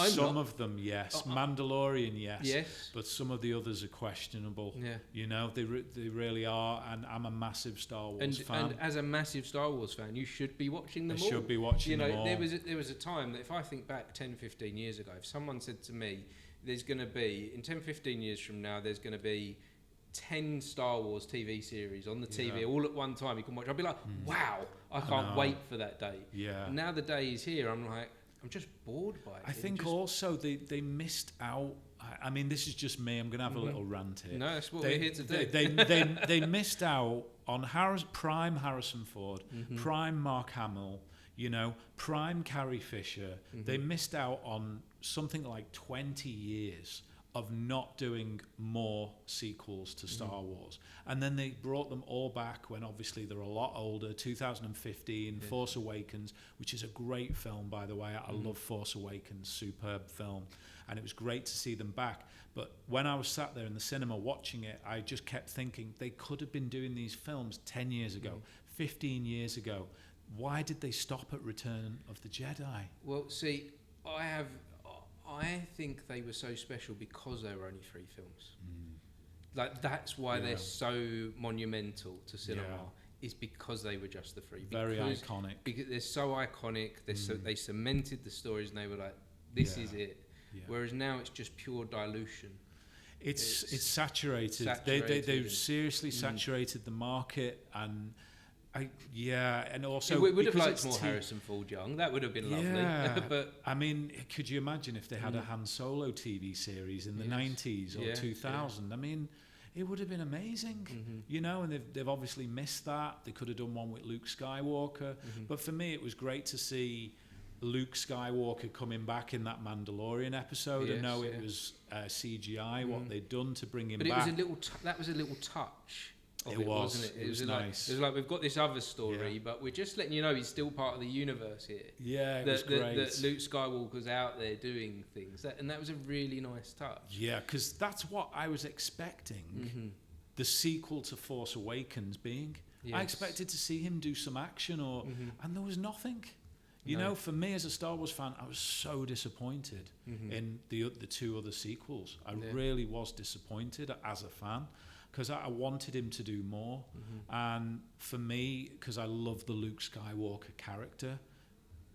Some of them, yes. Mandalorian, yes. Yes. But some of the others are questionable. Yeah. You know, they really are. And I'm a massive Star Wars fan. And as a massive Star Wars fan, you should be watching them all. Should be watching them all. There was a time that if I think back 10, 15 years ago, if someone said to me, there's going to be, in 10, 15 years from now, there's going to be 10 Star Wars TV series on the TV all at one time you can watch, I'd be like, wow, I can't wait for that day. Yeah. Now the day is here, I'm like, I'm just bored by it. I think also they missed out. I mean, this is just me. I'm going to have a little rant here. No, that's what we're here to do. They missed out on prime Harrison Ford, prime Mark Hamill, you know, prime Carrie Fisher. They missed out on something like 20 years of not doing more sequels to Star Wars. And then they brought them all back when obviously they're a lot older, 2015, Force Awakens, which is a great film, by the way. I love Force Awakens, superb film. And it was great to see them back. But when I was sat there in the cinema watching it, I just kept thinking they could have been doing these films 10 years ago, 15 years ago. Why did they stop at Return of the Jedi? Well, see, I think they were so special because they were only 3 films. Like, that's why they're so monumental to cinema, is because they were just the 3. Very iconic. Because they're so iconic, they cemented the stories and they were like, this is it. Yeah. Whereas now it's just pure dilution. It's saturated. They've seriously saturated the market, and and also we would have liked more Harrison Ford young. That would have been lovely. Yeah, but I mean, could you imagine if they had a Han Solo TV series in the 90s or 2000? Yeah. I mean, it would have been amazing, you know. And they've obviously missed that. They could have done one with Luke Skywalker, but for me, it was great to see Luke Skywalker coming back in that Mandalorian episode. I know it was CGI what they'd done to bring him back. But that was a little touch. Wasn't it? It was nice. It was like, we've got this other story, but we're just letting you know he's still part of the universe here. Yeah, it was great. That Luke Skywalker's out there doing things, and that was a really nice touch. Yeah, because that's what I was expecting. The sequel to Force Awakens being. Yes. I expected to see him do some action, and there was nothing. You know, for me as a Star Wars fan, I was so disappointed in the 2 other sequels. I really was disappointed as a fan, because I wanted him to do more. And for me, because I love the Luke Skywalker character,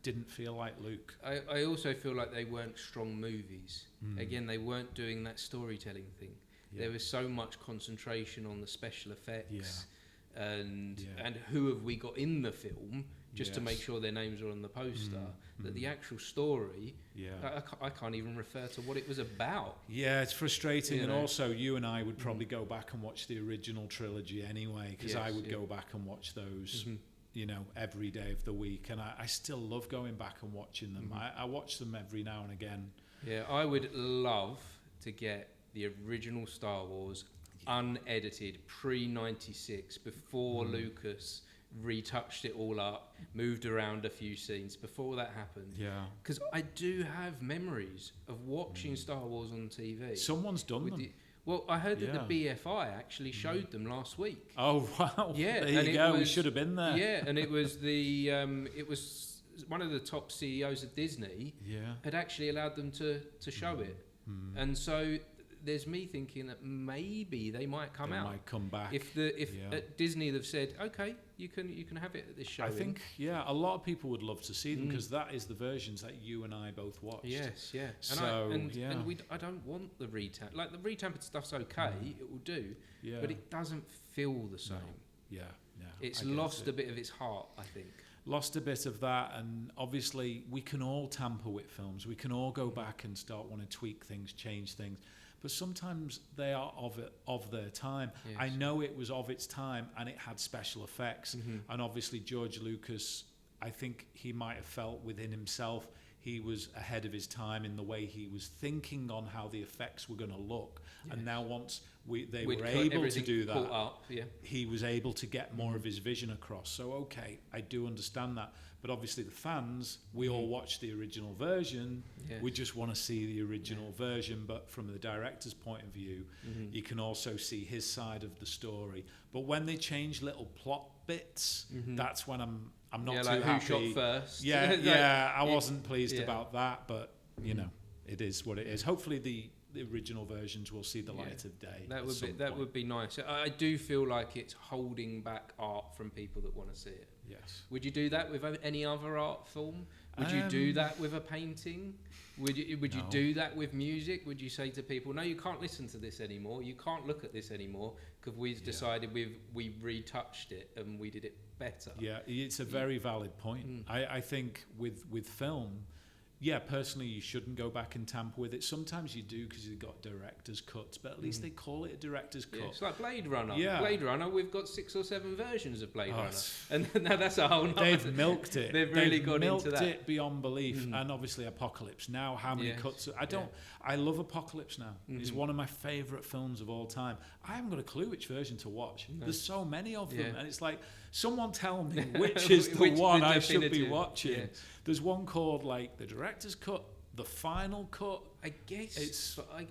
didn't feel like Luke. I also feel like they weren't strong movies. Again, they weren't doing that storytelling thing. There was so much concentration on the special effects and who have we got in the film, just to make sure their names are on the poster, that the actual story, I can't even refer to what it was about. Yeah, it's frustrating. And also, you and I would probably go back and watch the original trilogy anyway, because I would go back and watch those, you know, every day of the week. And I still love going back and watching them. I watch them every now and again. Yeah, I would love to get the original Star Wars unedited, pre-96, before Lucas retouched it all up, moved around a few scenes before that happened. Yeah. Because I do have memories of watching Star Wars on TV. Someone's done them. Well, I heard that the BFI actually showed them last week. Oh, wow. Yeah. There you go. We should have been there. Yeah, and it was it was one of the top CEOs of Disney had actually allowed them to show it. And so there's me thinking that maybe they might come out. They might come back. If at Disney they've said, okay, you can have it at this show. I think a lot of people would love to see them, because that is the versions that you and I both watched. Yes, yeah. I don't want the retamp. Like, the retampered stuff's okay, it will do, but it doesn't feel the same. No. Yeah. It's lost a bit of its heart, I think. lost a bit of that. And obviously we can all tamper with films. We can all go back and start wanting to tweak things, change things. But sometimes they are of their time. Yes. I know it was of its time and it had special effects. And obviously George Lucas, I think he might have felt within himself he was ahead of his time in the way he was thinking on how the effects were going to look. Yes. And now once they were able to do that, he was able to get more of his vision across. So, okay, I do understand that. But obviously the fans, we all watch the original version. Yes. We just want to see the original version. But from the director's point of view, you can also see his side of the story. But when they change little plot bits, that's when I'm not too like happy. Who shot first? Yeah, I wasn't pleased about that. But, you know, it is what it is. Hopefully the original versions will see the light of day. That would be nice. I do feel like it's holding back art from people that want to see it. Yes. Would you do that with any other art form? Would you do that with a painting? Would you do that with music? Would you say to people, no, you can't listen to this anymore, you can't look at this anymore, because we've decided we retouched it and we did it better? Yeah, it's a very valid point. I think with film, personally, you shouldn't go back and tamper with it. Sometimes you do because you've got director's cuts, but at least they call it a director's cut. It's like Blade Runner. Yeah. Blade Runner, we've got 6 or 7 versions of Blade Runner. And now that's a whole nother... They've milked it. They've really gone into that. They've milked it beyond belief. And obviously Apocalypse Now, how many cuts... I love Apocalypse Now. It's one of my favourite films of all time. I haven't got a clue which version to watch. No. There's so many of them. And it's like, someone tell me which is the one I should be watching. Yes. There's one called like the director's cut, the final cut. I guess I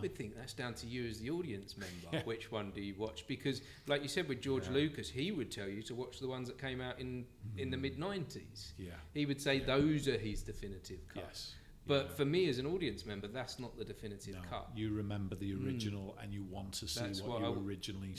would think that's down to you as the audience member. Which one do you watch? Because like you said with George Lucas, he would tell you to watch the ones that came out in the mid-90s. Yeah. He would say those are his definitive cuts. Yes. But for me as an audience member, that's not the definitive cut. You remember the original and you want to see what you originally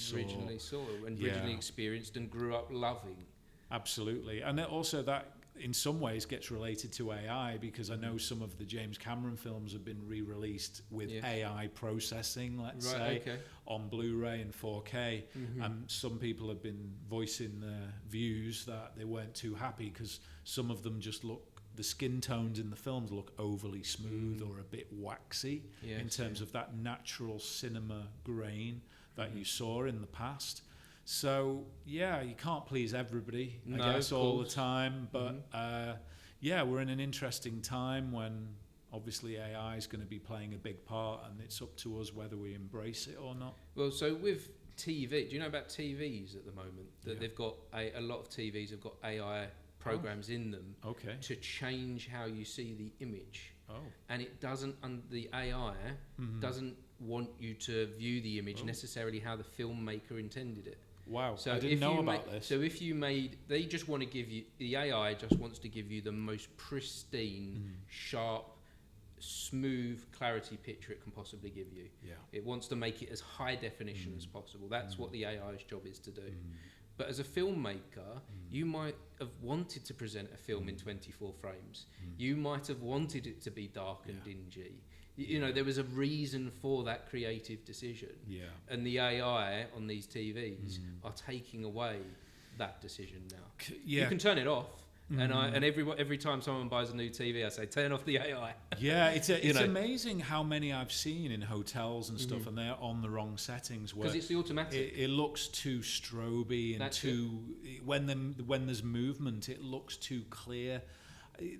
saw and originally experienced and grew up loving. Absolutely. And also that in some ways gets related to AI, because I know some of the James Cameron films have been re-released with AI processing, let's say, on Blu-ray and 4K. And some people have been voicing their views that they weren't too happy because some of them just the skin tones in the films look overly smooth or a bit waxy in terms of that natural cinema grain that you saw in the past. So, you can't please everybody, I guess, all the time. But, we're in an interesting time when obviously AI is going to be playing a big part, and it's up to us whether we embrace it or not. Well, so with TV, do you know about TVs at the moment? That they've got a lot of TVs have got AI programs in them to change how you see the image. And it doesn't, the AI doesn't want you to view the image necessarily how the filmmaker intended it. Wow, so I didn't know about this. So if you they just want to give you, the AI just wants to give you the most pristine, sharp, smooth clarity picture it can possibly give you. Yeah. It wants to make it as high definition as possible. That's what the AI's job is to do. But as a filmmaker, you might have wanted to present a film in 24 frames. You might have wanted it to be dark and dingy. You know, there was a reason for that creative decision. Yeah. And the AI on these TVs are taking away that decision now. You can turn it off. And every time someone buys a new TV, I say, turn off the AI. Yeah, it's amazing how many I've seen in hotels and stuff, and they're on the wrong settings. Because it's the automatic. It looks too stroby and when there's movement, it looks too clear.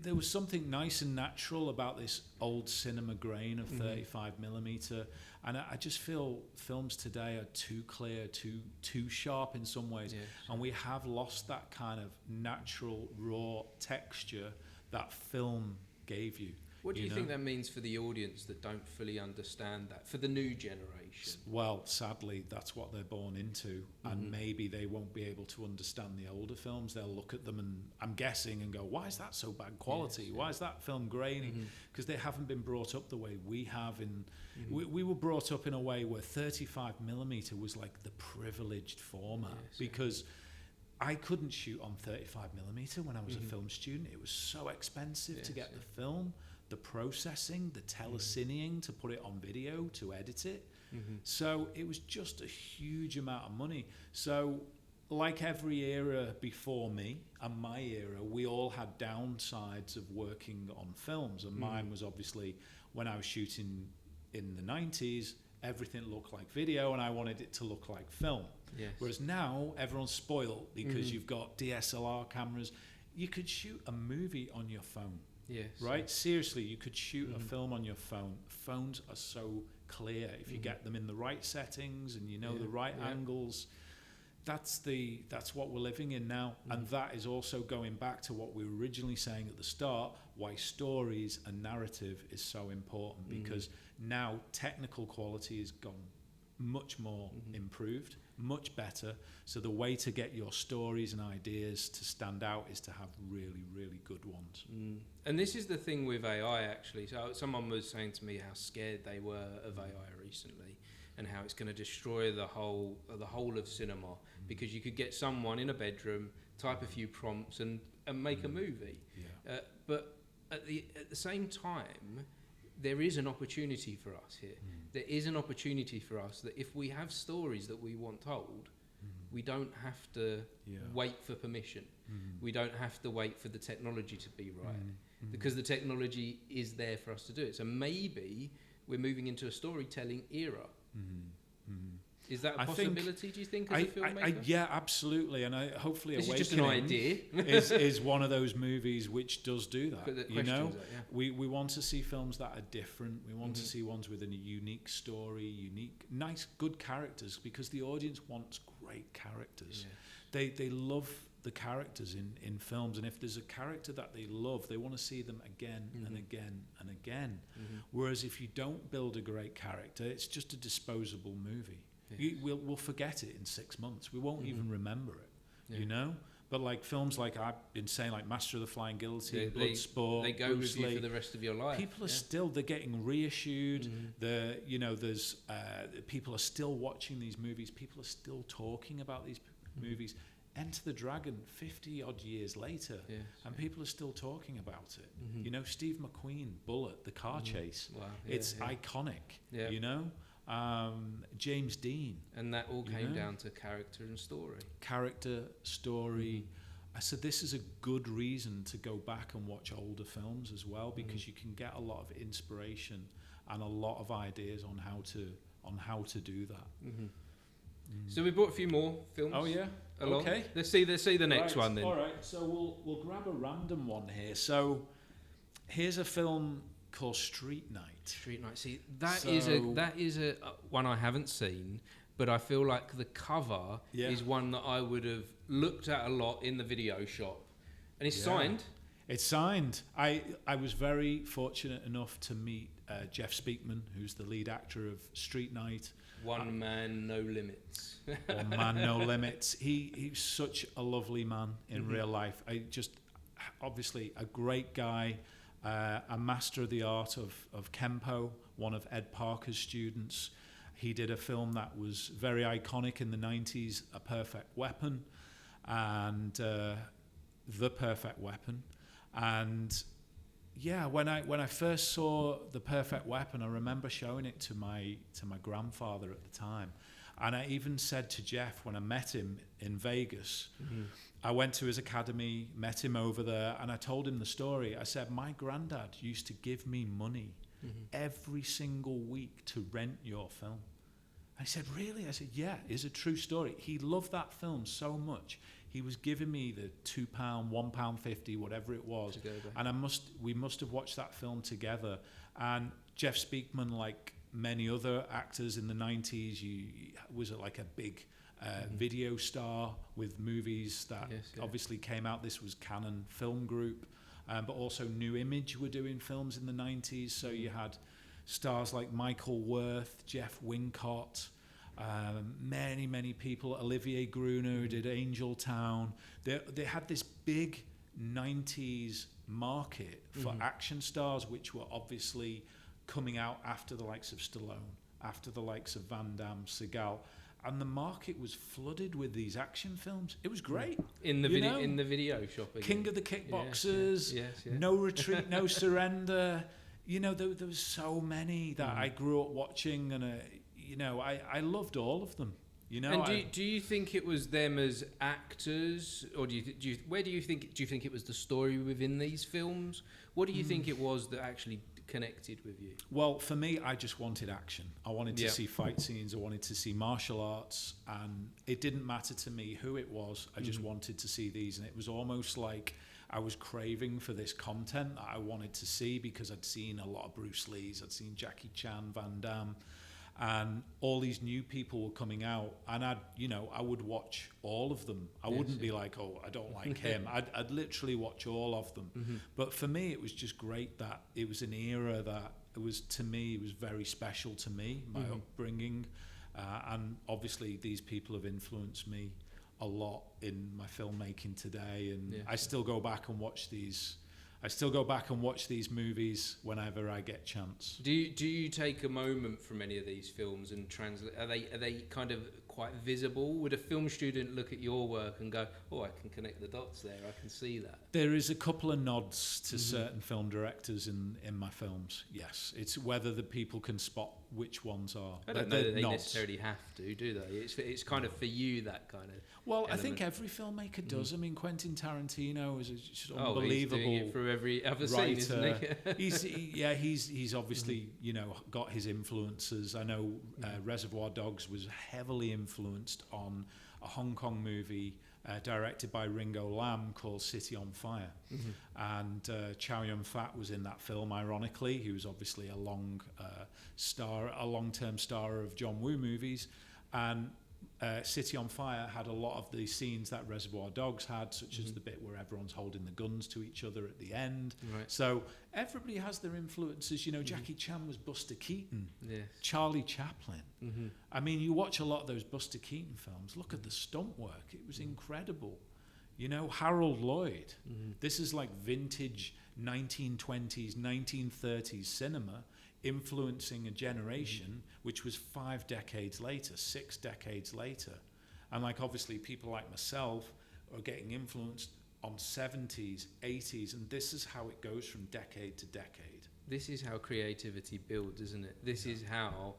There was something nice and natural about this old cinema grain of 35mm, and I just feel films today are too clear, too sharp in some ways, and we have lost that kind of natural raw texture that film gave you. What do you think that means for the audience that don't fully understand that, for the new generation? Well, sadly, that's what they're born into, and maybe they won't be able to understand the older films. They'll look at them and, I'm guessing, and go, why is that so bad quality? Why is that film grainy? Because they haven't been brought up the way we have. We were brought up in a way where 35mm was like the privileged format, because I couldn't shoot on 35mm when I was a film student. It was so expensive to get the film, the processing, the telecineing to put it on video, to edit it. So it was just a huge amount of money. So like every era before me and my era, we all had downsides of working on films, and mine was obviously when I was shooting in the 90s, everything looked like video and I wanted it to look like film. Yes. Whereas now everyone's spoiled because you've got DSLR cameras. You could shoot a movie on your phone. Yes. Right? Seriously, you could shoot a film on your phone. Phones are so clear if you get them in the right settings and you know the right angles. That's what we're living in now, and that is also going back to what we were originally saying at the start, why stories and narrative is so important, because now technical quality has gone much more improved, much better. So the way to get your stories and ideas to stand out is to have really, really good ones. And this is the thing with AI, actually. So someone was saying to me how scared they were of AI recently, and how it's going to destroy the whole of cinema, because you could get someone in a bedroom, type a few prompts, and make a movie. But at the same time, there is an opportunity for us here. There is an opportunity for us that if we have stories that we want told, we don't have to wait for permission. We don't have to wait for the technology to be right, because the technology is there for us to do it. So maybe we're moving into a storytelling era. Is that a possibility, do you think, as a filmmaker? Yeah, absolutely. And hopefully this Awakening is just an idea. is one of those movies which does do that. You know, we want to see films that are different. We want to see ones with a unique story, nice, good characters, because the audience wants great characters. Yes. They love the characters in films, and if there's a character that they love, they want to see them again and again and again. Whereas if you don't build a great character, it's just a disposable movie. Yes. We'll forget it in 6 months. We won't even remember it, you know? But like films like I've been saying, like Master of the Flying Guillotine, Bloodsport, they go Bruce with Lee, you for the rest of your life. People are still, they're getting reissued. There's people are still watching these movies. People are still talking about these movies. Enter the Dragon 50 odd years later, and people are still talking about it. You know, Steve McQueen, Bullet, the car chase. Wow. It's iconic. You know, James Dean, and that all came down to character and story. So this is a good reason to go back and watch older films as well, because you can get a lot of inspiration and a lot of ideas on how to do that. So we brought a few more films. Oh yeah. Along. Okay. Let's see the next one then. All right. So we'll grab a random one here. So here's a film called Street Night. Street Night. See, that is a one I haven't seen, but I feel like the cover is one that I would have looked at a lot in the video shop. And it's signed. It's signed. I was very fortunate enough to meet Jeff Speakman, who's the lead actor of Street Night. One man, no limits. One man, no limits. He's such a lovely man in real life. Obviously a great guy, a master of the art of Kempo, one of Ed Parker's students. He did a film that was very iconic in the 90s, A Perfect Weapon, and The Perfect Weapon. And yeah, when I first saw The Perfect Weapon, I remember showing it to my grandfather at the time. And I even said to Jeff, when I met him in Vegas, I went to his academy, met him over there, and I told him the story. I said, my granddad used to give me money every single week to rent your film. And he said, really? I said, yeah, it's a true story. He loved that film so much. He was giving me the £2, £1.50, whatever it was, and we must have watched that film together. And Jeff Speakman, like many other actors in the 90s, was like a big video star with movies that obviously came out. This was Canon Film Group, but also New Image were doing films in the 90s. So you had stars like Michael Worth, Jeff Wincott. Many people, Olivier Gruner, who did Angel Town. They had this big 90s market for action stars, which were obviously coming out after the likes of Stallone, after the likes of Van Damme, Seagal, and the market was flooded with these action films. It was great. In the video shop again. King of the Kickboxers, No Retreat, No Surrender. You know, there was so many that I grew up watching, and I loved all of them. You know, and do you think it was them as actors, or do you think it was the story within these films? What do you think it was that actually connected with you? Well, for me, I just wanted action. I wanted to see fight scenes. I wanted to see martial arts, and it didn't matter to me who it was. I just wanted to see these, and it was almost like I was craving for this content that I wanted to see, because I'd seen a lot of Bruce Lee's, I'd seen Jackie Chan, Van Damme, and all these new people were coming out, and I would watch all of them. I wouldn't be like, oh, I don't like him. I'd literally watch all of them. But for me, it was just great that it was an era that it was very special to me, my upbringing, and obviously these people have influenced me a lot in my filmmaking today, and I still go back and watch these. I still go back and watch these movies whenever I get a chance. Do you take a moment from any of these films and translate? Are they kind of quite visible? Would a film student look at your work and go, "Oh, I can connect the dots there. I can see that"? There is a couple of nods to certain film directors in my films. Yes, it's whether the people can spot which ones are. I don't know that they necessarily have to, do they? It's kind of for you, that kind of. Well, element. I think every filmmaker does. I mean, Quentin Tarantino is just unbelievable. He's doing it through every other scene, isn't he? he's obviously got his influences. I know Reservoir Dogs was heavily influenced on a Hong Kong movie directed by Ringo Lam called City on Fire, and Chow Yun-fat was in that film. Ironically, he was obviously a long-term star of John Woo movies, and City on Fire had a lot of the scenes that Reservoir Dogs had, such as the bit where everyone's holding the guns to each other at the end. Right. So everybody has their influences. Jackie Chan was Buster Keaton. Yes. Charlie Chaplin. I mean, you watch a lot of those Buster Keaton films. Look at the stunt work. It was incredible. Harold Lloyd. This is like vintage 1920s, 1930s cinema, influencing a generation which was 5 decades later, 6 decades later. And obviously people like myself are getting influenced on 70s, 80s, and this is how it goes from decade to decade. This is how creativity builds, isn't it? This is how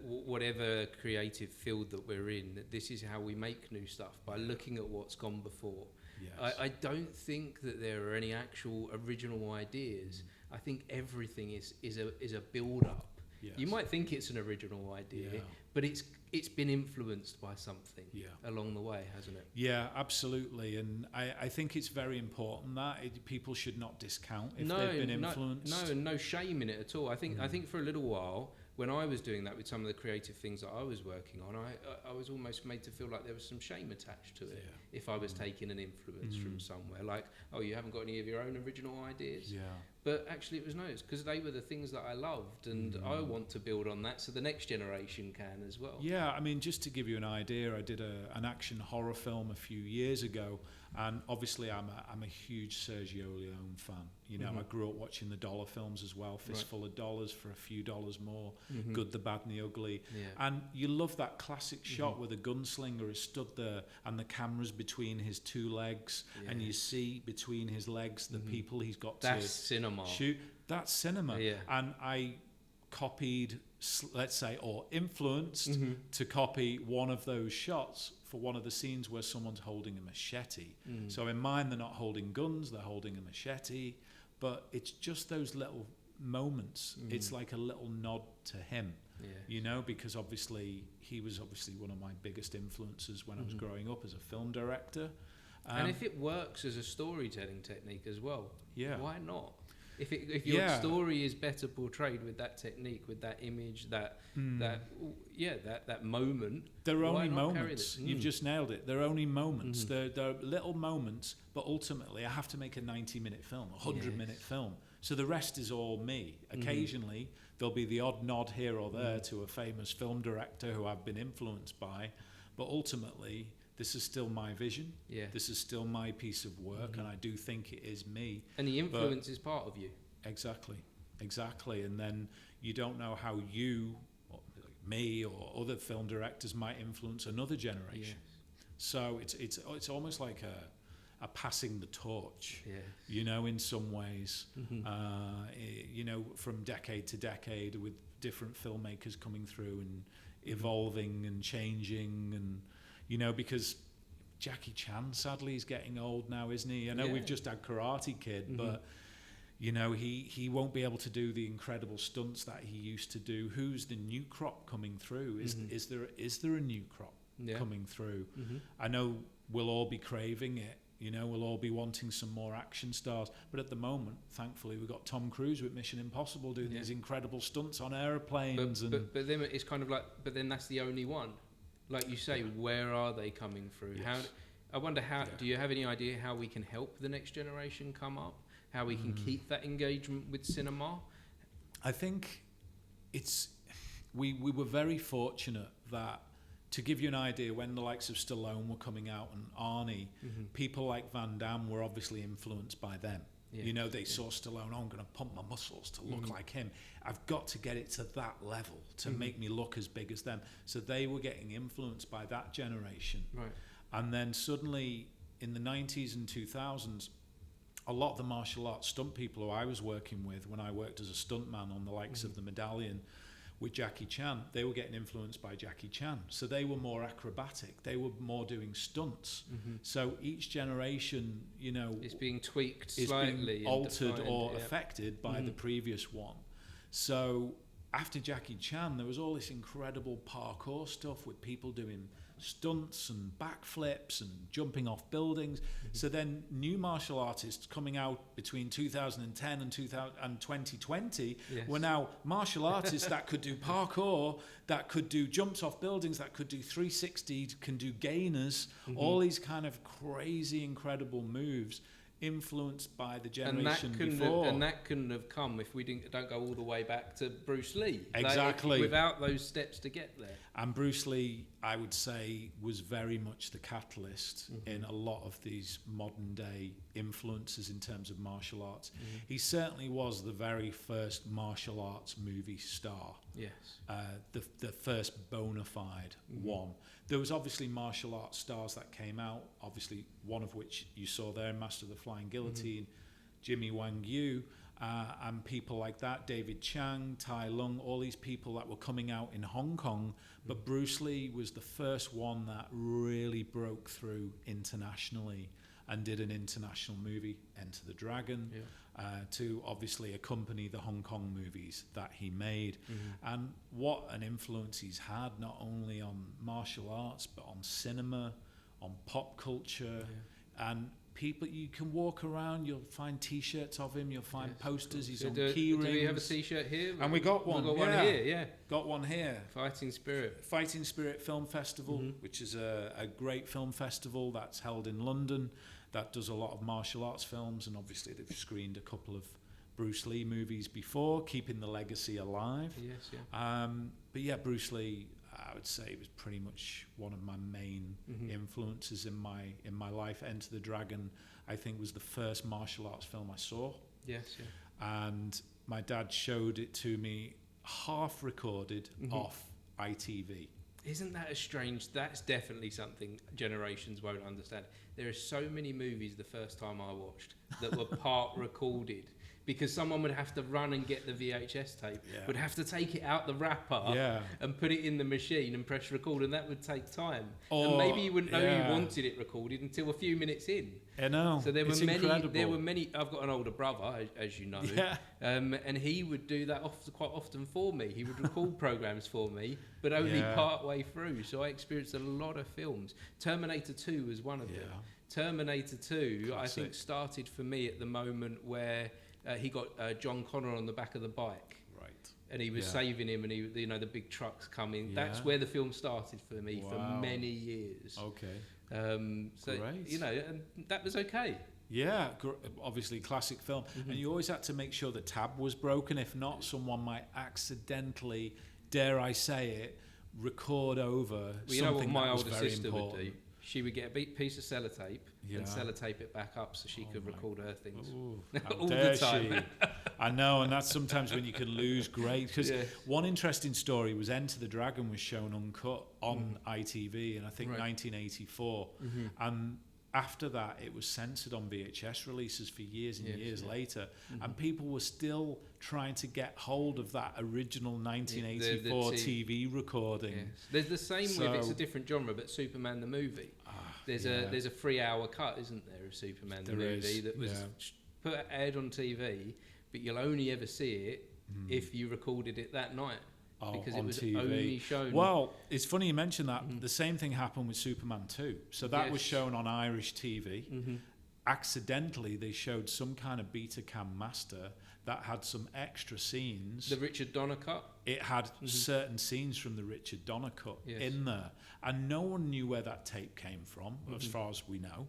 whatever creative field that we're in, this is how we make new stuff, by looking at what's gone before. Yes. I don't think that there are any actual original ideas. I think everything is a build-up. Yes. You might think it's an original idea, but it's been influenced by something along the way, hasn't it? Yeah, absolutely. And I think it's very important that people should not discount if they've been influenced. No shame in it at all. I think for a little while, when I was doing that with some of the creative things that I was working on, I was almost made to feel like there was some shame attached to it if I was taking an influence from somewhere. Like, oh, you haven't got any of your own original ideas? Yeah. But actually it was it's because they were the things that I loved, and I want to build on that so the next generation can as well. Yeah, I mean, just to give you an idea, I did an action horror film a few years ago, and obviously I'm a huge Sergio Leone fan. I grew up watching the dollar films as well, Fistful of Dollars for a few dollars more, Good, the Bad and the Ugly. Yeah. And you love that classic shot where the gunslinger is stood there and the camera's between his two legs, and you see between his legs the people he's got to cinema. shoot. That's cinema. Yeah. And I copied, let's say, or influenced to copy one of those shots for one of the scenes where someone's holding a machete. So in mine, they're not holding guns, they're holding a machete. But it's just those little moments. It's like a little nod to him, because obviously he was one of my biggest influences when I was growing up as a film director. And if it works as a storytelling technique as well, why not? If your story is better portrayed with that technique, with that image, that moment. They're only moments. You've just nailed it. They're only moments. They're little moments, but ultimately I have to make a 90-minute film, a 100-minute film. So the rest is all me. Occasionally there'll be the odd nod here or there to a famous film director who I've been influenced by, but ultimately this is still my vision. Yeah. This is still my piece of work, and I do think it is me. And the influence is part of you. Exactly. And then you don't know how you, or me, or other film directors might influence another generation. Yes. So it's almost like are passing the torch, Yes. you know, in some ways, you know, from decade to decade, with different filmmakers coming through and evolving and changing, and, you know, because Jackie Chan, sadly, is getting old now, isn't he? I know we've just had Karate Kid, but, you know, he won't be able to do the incredible stunts that he used to do. Who's the new crop coming through? Is there a new crop coming through? I know we'll all be craving it. You know, we'll all be wanting some more action stars. But at the moment, thankfully, we've got Tom Cruise with Mission Impossible doing these incredible stunts on aeroplanes. But then it's kind of like, but then that's the only one. Like you say, where are they coming through? Yes. I wonder do you have any idea how we can help the next generation come up? How we can keep that engagement with cinema? I think we were very fortunate that, to give you an idea, when the likes of Stallone were coming out and Arnie, people like Van Damme were obviously influenced by them. Yeah. You know, they saw Stallone, I'm going to pump my muscles to look like him. I've got to get it to that level to make me look as big as them. So they were getting influenced by that generation. Right. And then suddenly in the 90s and 2000s, a lot of the martial arts stunt people who I was working with when I worked as a stuntman on the likes of The Medallion with Jackie Chan, they were getting influenced by Jackie Chan. So they were more acrobatic. They were more doing stunts. So each generation, you know, it's being tweaked slightly, being altered or affected by the previous one. So after Jackie Chan, there was all this incredible parkour stuff with people doing stunts and backflips and jumping off buildings. So then new martial artists coming out between 2010 and 2020 were now martial artists that could do parkour, that could do jumps off buildings, that could do 360, can do gainers, all these kind of crazy, incredible moves influenced by the generation before. And that couldn't have come if we don't go all the way back to Bruce Lee. Exactly. Without those steps to get there. And Bruce Lee, I would say, was very much the catalyst in a lot of these modern day influences in terms of martial arts. He certainly was the very first martial arts movie star. Yes. The first bona fide one. There was obviously martial arts stars that came out, obviously one of which you saw there, Master of the Flying Guillotine, Jimmy Wang Yu, and people like that, David Chang, Tai Lung, all these people that were coming out in Hong Kong. But Bruce Lee was the first one that really broke through internationally and did an international movie, Enter the Dragon, to obviously accompany the Hong Kong movies that he made. And what an influence he's had, not only on martial arts, but on cinema, on pop culture. And people, you can walk around, you'll find T-shirts of him, you'll find posters, he's on key rings. Do we have a T-shirt here? And we got one. We've got one here, Got one here. Fighting Spirit Film Festival, which is a great film festival that's held in London, that does a lot of martial arts films, and obviously they've screened a couple of Bruce Lee movies before, keeping the legacy alive. Yes, yeah. But yeah, Bruce Lee, I would say, was pretty much one of my main influences in my life. Enter the Dragon, I think, was the first martial arts film I saw. Yes, yeah. And my dad showed it to me half recorded off ITV. Isn't that a strange... That's definitely something generations won't understand. There are so many movies the first time I watched that were part recorded, because someone would have to run and get the VHS tape, would have to take it out the wrapper and put it in the machine and press record, and that would take time. And maybe you wouldn't know you wanted it recorded until a few minutes in. I know. So there were many. I've got an older brother, as you know, and he would do that quite often for me. He would record programs for me, but only part way through. So I experienced a lot of films. Terminator 2 was one of them. Terminator 2, classic. I think, started for me at the moment where he got John Connor on the back of the bike. Right. And he was saving him, and the big trucks coming. That's where the film started for me for many years. Okay. So, great. And that was okay. Yeah, obviously classic film. And you always had to make sure the tab was broken. If not, someone might accidentally, dare I say it, record over something that was very important. Would do? She would get a piece of sellotape and sellotape it back up so she could record her things. All the time. I know, and that's sometimes when you can lose great. Because one interesting story was Enter the Dragon was shown uncut on ITV in, I think, 1984. And after that, it was censored on VHS releases for years and years later, and people were still trying to get hold of that original 1984 the TV recording. Yes. There's the same with, it's a different genre, but Superman the movie. There's a 3-hour cut, isn't there, of Superman the movie that was aired on TV, but you'll only ever see it if you recorded it that night. Because it was TV. Only shown. Well, it's funny you mention that. The same thing happened with Superman 2. So that was shown on Irish TV. Accidentally, they showed some kind of Betacam master that had some extra scenes. The Richard Donner cut? It had certain scenes from the Richard Donner cut in there. And no one knew where that tape came from, as far as we know.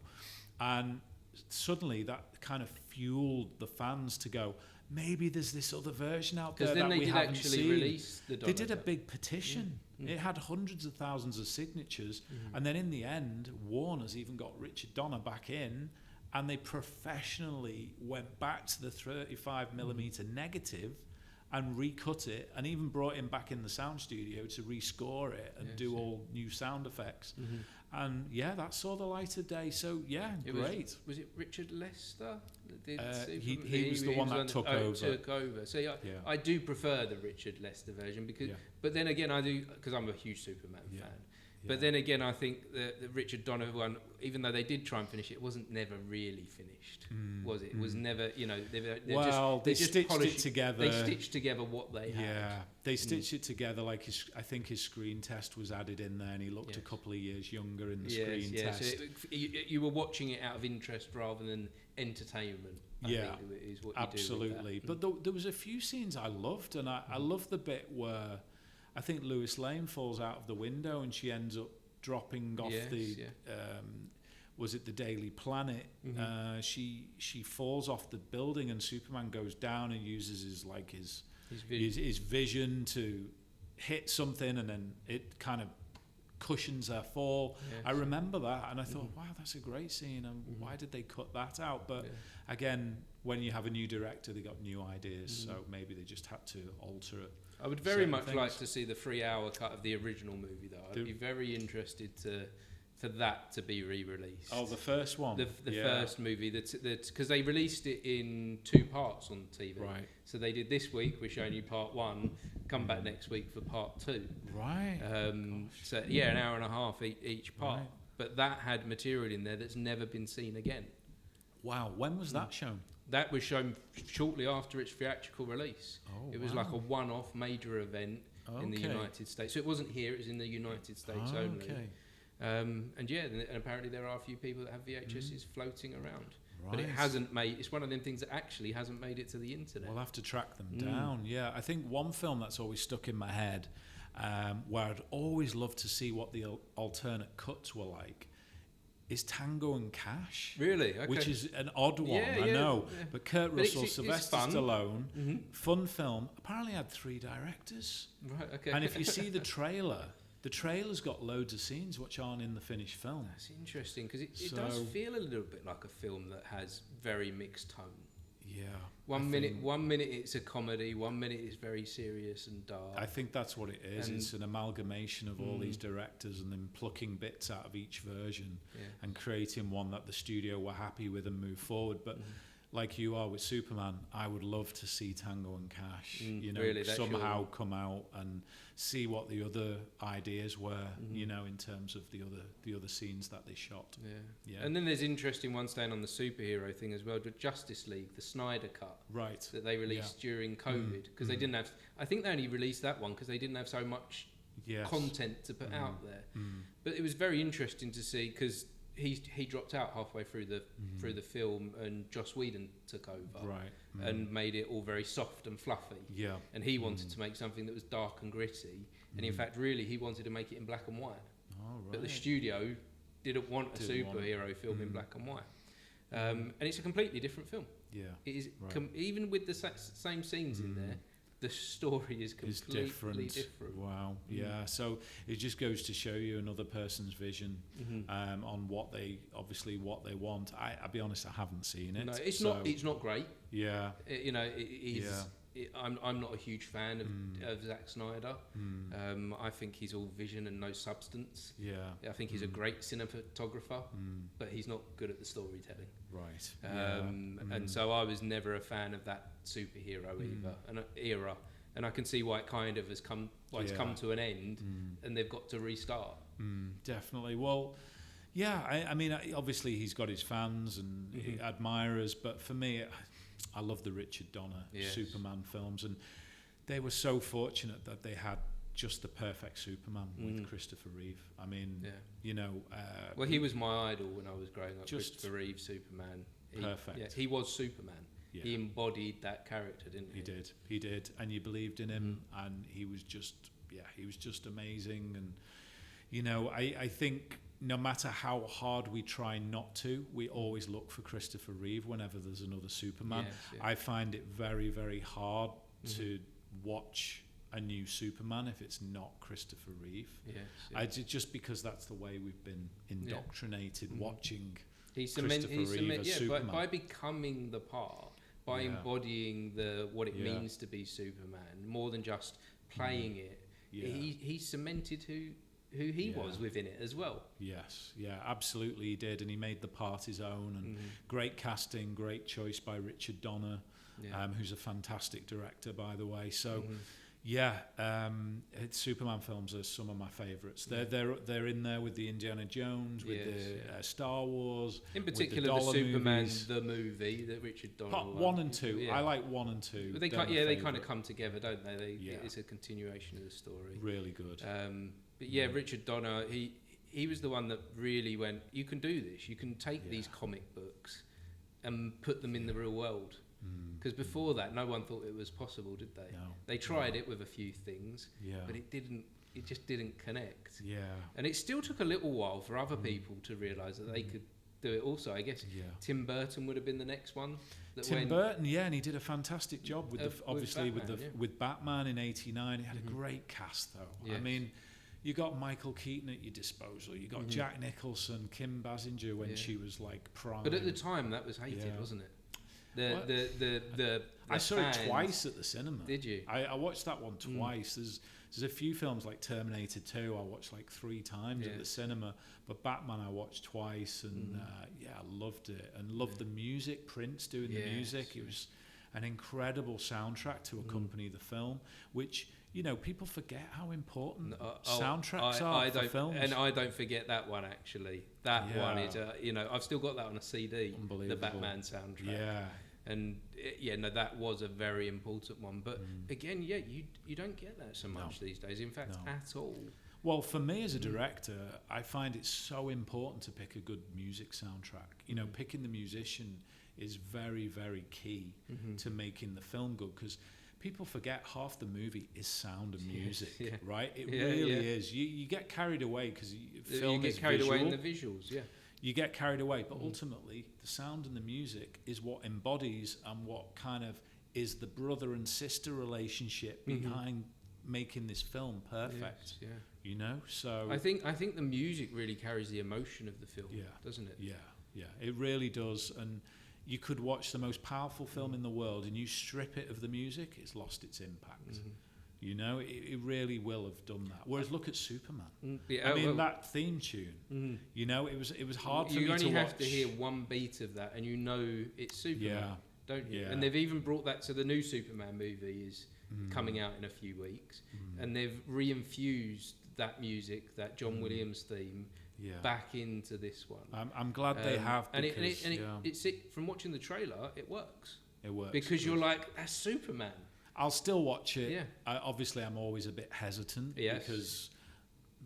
And suddenly that kind of fueled the fans to go, maybe there's this other version out there that we haven't seen. Release the Donner they did a cut. big petition. It had hundreds of thousands of signatures. And then in the end, Warner's even got Richard Donner back in, and they professionally went back to the 35mm negative and recut it, and even brought him back in the sound studio to rescore it and do all new sound effects. And that saw the light of day. So great. Was it Richard Lester that did he was the one that took over. So I do prefer the Richard Lester version because, but then again I do, because I'm a huge Superman fan. But then again, I think the Richard Donner one, even though they did try and finish it, it wasn't never really finished, was it? It was never, they stitched it together. They stitched together what they had. Yeah, they stitched it together. Like I think his screen test was added in there, and he looked a couple of years younger in the screen test. So you were watching it out of interest rather than entertainment. I think is what absolutely. You do with that. But there was a few scenes I loved, and I loved the bit where I think Lois Lane falls out of the window and she ends up dropping off was it the Daily Planet? She falls off the building and Superman goes down and uses his vision to hit something, and then it kind of cushions her fall. I remember that, and I thought, wow, that's a great scene, and why did they cut that out? But again, when you have a new director, they got new ideas, so maybe they just had to alter it. I would very much like to see the 3-hour cut of the original movie, though. I'd be very interested for that to be re-released. Oh, the first one? The first movie, because they released it in 2 parts on TV. Right. So they did this week, we're showing you part 1, come back next week for part 2. Right. So, an hour and a half each part. Right. But that had material in there that's never been seen again. Wow, when was that shown? That was shown shortly after its theatrical release. It was like a one-off major event in the United States. So it wasn't here, it was in the United States only. And apparently there are a few people that have VHSs floating around. Right. But it hasn't it's one of them things that actually hasn't made it to the internet. We'll have to track them down. Yeah, I think one film that's always stuck in my head, where I'd always love to see what the alternate cuts were like, is Tango and Cash. Really? Okay. Which is an odd one, I know. Yeah. But Kurt Russell, Sylvester Stallone, fun film, apparently had 3 directors. Right, okay. And if you see the trailer's got loads of scenes which aren't in the finished film. That's interesting, because it does feel a little bit like a film that has very mixed tone. Yeah. One minute it's a comedy, 1 minute it's very serious and dark. I think that's what it is. It's an amalgamation of all these directors and then plucking bits out of each version and creating one that the studio were happy with and move forward. But like you are with Superman, I would love to see Tango and Cash, really, somehow come out and see what the other ideas were, in terms of the other scenes that they shot. Yeah. And then there's interesting one staying on the superhero thing as well, the Justice League, the Snyder cut, right, that they released during COVID, because they didn't have. I think they only released that one because they didn't have so much content to put out there. But it was very interesting to see, because he dropped out halfway through the film, and Joss Whedon took over, and made it all very soft and fluffy. Yeah, and he wanted to make something that was dark and gritty, and in fact, really, he wanted to make it in black and white. But the studio didn't want a superhero film in black and white, and it's a completely different film. Yeah, it is even with the same scenes in there. The story is completely different. Wow. Yeah. So it just goes to show you another person's vision on what they want. I'll be honest, I haven't seen it. No, it's not great. Yeah. It is. I'm not a huge fan of Zack Snyder. I think he's all vision and no substance. I think he's a great cinematographer, but he's not good at the storytelling. Right. And so I was never a fan of that superhero era. And I can see why it kind of has come. Why it's come to an end, and they've got to restart. Definitely. Well. Yeah, I mean, obviously he's got his fans and admirers, but for me, I love the Richard Donner Superman films, and they were so fortunate that they had just the perfect Superman with Christopher Reeve. I mean, you know... well, he was my idol when I was growing up, Christopher Reeve, Superman. Perfect. Yeah, he was Superman. Yeah. He embodied that character, didn't he? He did, and you believed in him, and he was just amazing, and, you know, I think... No matter how hard we try not to, we always look for Christopher Reeve whenever there's another Superman. I find it very, very hard to watch a new Superman if it's not Christopher Reeve. Just because that's the way we've been indoctrinated watching Christopher Reeve as Superman. By becoming the part, by embodying what it means to be Superman, more than just playing it, he cemented who he was within it as well. Yes, absolutely he did, and he made the part his own, and great casting, great choice by Richard Donner, who's a fantastic director, by the way. So, Superman films are some of my favourites. They're in there with the Indiana Jones, with the Star Wars, in particular the Superman movies. The movie that Richard Donner. Part 1 and 2. I like 1 and 2. But they kind of come together, don't they? It's a continuation of the story. Really good. But Richard Donner, he was the one that really went, you can do this. You can take these comic books and put them in the real world. Because before that, no one thought it was possible, did they? No. They tried it with a few things, but it just didn't connect. Yeah. And it still took a little while for other people to realise that they could do it also. I guess Tim Burton would have been the next one. Burton, and he did a fantastic job with Batman in '89. He had a great cast, though. I mean... You got Michael Keaton at your disposal. You got Jack Nicholson, Kim Basinger when she was like prime. But at the time, that was hated, wasn't it? I saw it twice at the cinema. Did you? I watched that one twice. There's a few films like Terminator 2 I watched like 3 times at the cinema, but Batman I watched twice, and I loved it and loved the music. Prince doing the music. It was an incredible soundtrack to accompany the film, which. You know, people forget how important soundtracks are for films. And I don't forget that one, actually. That one is, I've still got that on a CD, the Batman soundtrack. Yeah. And, that was a very important one. But, again, you don't get that so much these days, in fact, at all. Well, for me as a director, I find it so important to pick a good music soundtrack. You know, picking the musician is very, very key to making the film good, because... People forget half the movie is sound and music, right? It really is. You get carried away because film is visual. You get carried away in the visuals, You get carried away, but ultimately the sound and the music is what embodies and what kind of is the brother and sister relationship behind making this film perfect. Yes, you know, so I think the music really carries the emotion of the film, doesn't it? Yeah, it really does. And you could watch the most powerful film in the world and you strip it of the music, it's lost its impact. You know, it really will have done that. Whereas look at Superman. That theme tune, you know, it was hard for me to watch. You only have to hear one beat of that and you know it's Superman, don't you? And they've even brought that to the new Superman movie is coming out in a few weeks. And they've re-infused that music, that John Williams theme, back into this one. I'm glad they have, because, it's from watching the trailer, it works. It works because you're like, that's Superman. I'll still watch it. Obviously, I'm always a bit hesitant because,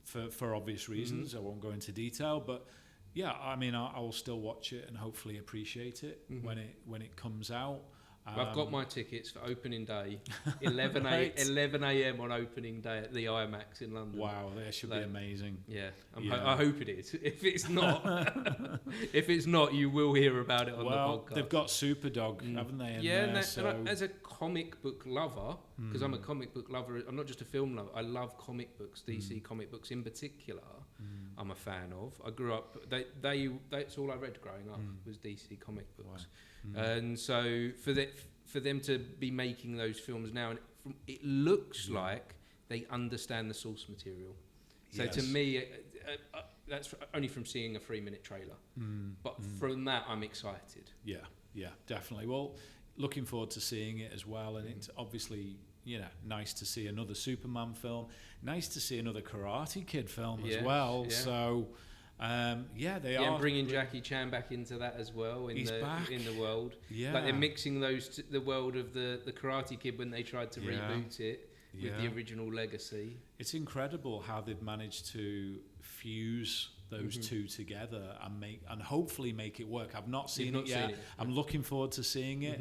for obvious reasons, I won't go into detail. But I mean, I will still watch it and hopefully appreciate it when it comes out. I've got my tickets for opening day, 11 a.m. on opening day at the IMAX in London. Wow, that should be amazing. I hope it is. If it's not, you will hear about it on the podcast. They've got Superdog, haven't they? And as a comic book lover, because I'm a comic book lover. I'm not just a film lover. I love comic books, DC comic books in particular. I'm a fan of. I grew up. That's all I read growing up was DC comic books, and so for them to be making those films now, and it looks like they understand the source material. So to me, that's only from seeing a 3-minute trailer. But from that, I'm excited. Yeah, definitely. Well, looking forward to seeing it as well. And it's obviously, nice to see another Superman film. Nice to see another Karate Kid film as well. Yeah. So, they are. And bringing Jackie Chan back into that as well in the world. Yeah. Like they're mixing the world of the Karate Kid when they tried to reboot it. With the original legacy. It's incredible how they've managed to fuse those two together and hopefully make it work. I've not seen it yet. I'm looking forward to seeing it.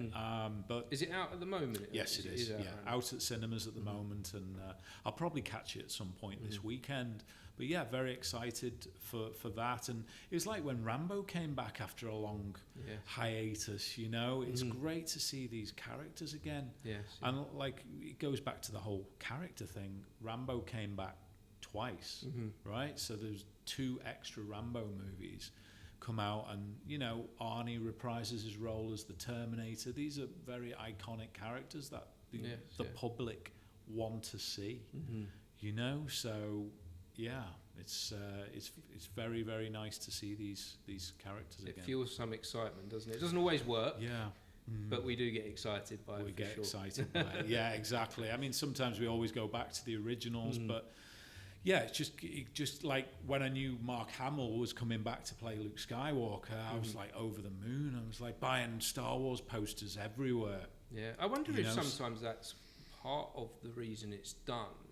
But is it out at the moment? Yes, it is. Out at cinemas at the moment, and I'll probably catch it at some point this weekend. But yeah, very excited for that. And it was like when Rambo came back after a long hiatus, It's great to see these characters again. Yes. And like, it goes back to the whole character thing. Rambo came back twice, right? So there's 2 extra Rambo movies come out, and, Arnie reprises his role as the Terminator. These are very iconic characters that the public want to see, So... yeah, it's very, very nice to see these characters again. It fuels some excitement, doesn't it? It doesn't always work. Yeah. But we do get excited by it. We get excited by it. Yeah, exactly. I mean, sometimes we always go back to the originals, but yeah, it's just like when I knew Mark Hamill was coming back to play Luke Skywalker, I was like over the moon. I was like buying Star Wars posters everywhere. Yeah, I wonder if sometimes that's part of the reason it's done.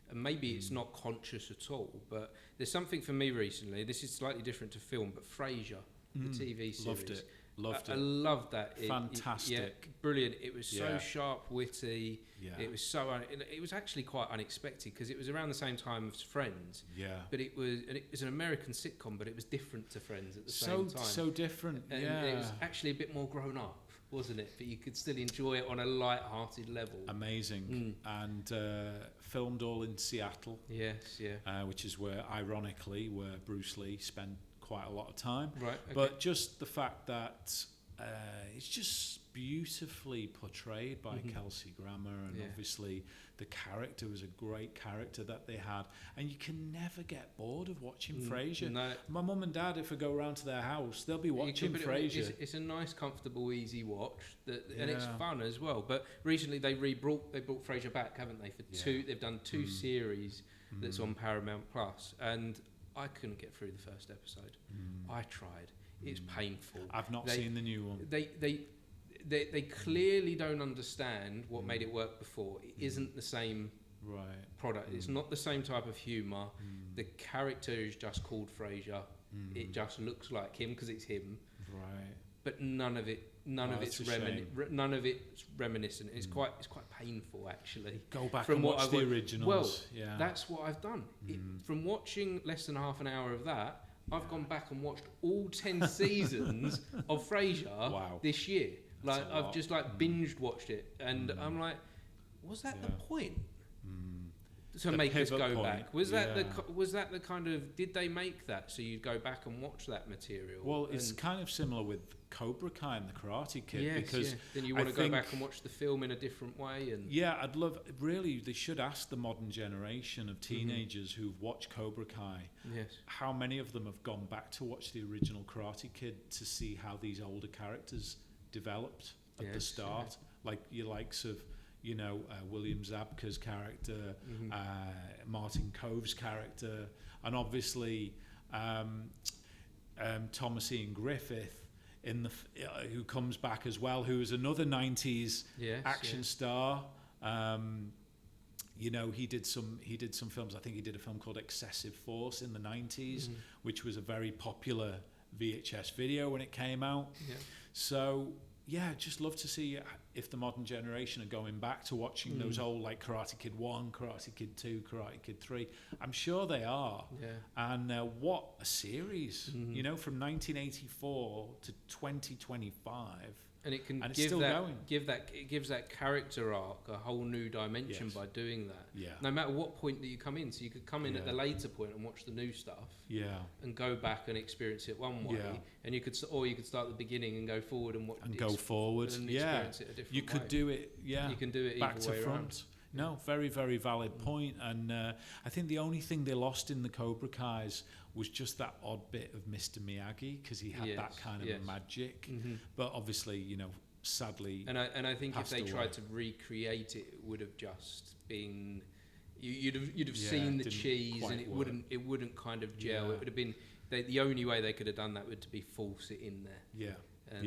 And maybe it's not conscious at all, but there's something for me recently. This is slightly different to film, but Frasier, the TV series. Loved it. I loved that. Fantastic. brilliant. It was so sharp, witty. Yeah. It was it was actually quite unexpected because it was around the same time as Friends. Yeah. But it was an American sitcom, but it was different to Friends at the same time. So different. And it was actually a bit more grown up, wasn't it? But you could still enjoy it on a light-hearted level. Amazing. And filmed all in Seattle. Yes, yeah. Which is where Bruce Lee spent quite a lot of time. Right. Okay. But just the fact that it's just beautifully portrayed by Kelsey Grammer, and obviously the character was a great character that they had, and you can never get bored of watching Frasier. No. My mum and dad, if I go around to their house, they'll be watching Frasier. It's a nice, comfortable, easy watch, and it's fun as well. But recently they brought Frasier back, haven't they? They've done 2 series that's on Paramount Plus, and I couldn't get through the first episode. I tried. It's painful. I've not seen the new one. They clearly don't understand what made it work before. It isn't the same product. It's not the same type of humour. The character is just called Frasier. It just looks like him because it's him. Right. But none of it's reminiscent. It's quite painful actually. Go back and watch the originals. Well, that's what I've done. From watching less than half an hour of that, I've gone back and watched all 10 seasons of Frasier this year. Like I've just binged watched it, and I'm like, was that the point? To make us go back? Was that the kind of, did they make that so you'd go back and watch that material? Well, it's kind of similar with Cobra Kai and the Karate Kid, because then you want to go back and watch the film in a different way. And I'd love, really, they should ask the modern generation of teenagers who've watched Cobra Kai, how many of them have gone back to watch the original Karate Kid to see how these older characters developed at the start, like your likes of William Zabka's character, Martin Cove's character, and obviously Thomas Ian Griffith who comes back as well, who is another 90s action star. He did some films. I think he did a film called Excessive Force in the 90s, which was a very popular VHS video when it came out. So just love to see if the modern generation are going back to watching those old, like Karate Kid 1, Karate Kid 2, Karate Kid 3. I'm sure they are. And what a series. From 1984 to 2025. And it can and it's give still that, going. it gives that character arc a whole new dimension by doing that. Yeah. No matter what point that you come in, so you could come in at the later point and watch the new stuff. Yeah. And go back and experience it one way, and you could start at the beginning and go forward and go forward. And experience it a different you could way. do it. Yeah. You can do it back either to way front. around. No, very, very valid point. And I think the only thing they lost in the Cobra Kais was just that odd bit of Mr. Miyagi, because he had that kind of magic. But obviously, you know, sadly, and I think if they away. tried to recreate it, it would have just been you'd have seen the cheese, and it wouldn't kind of gel. It would have been the only way they could have done that would to be force it in there. Yeah. And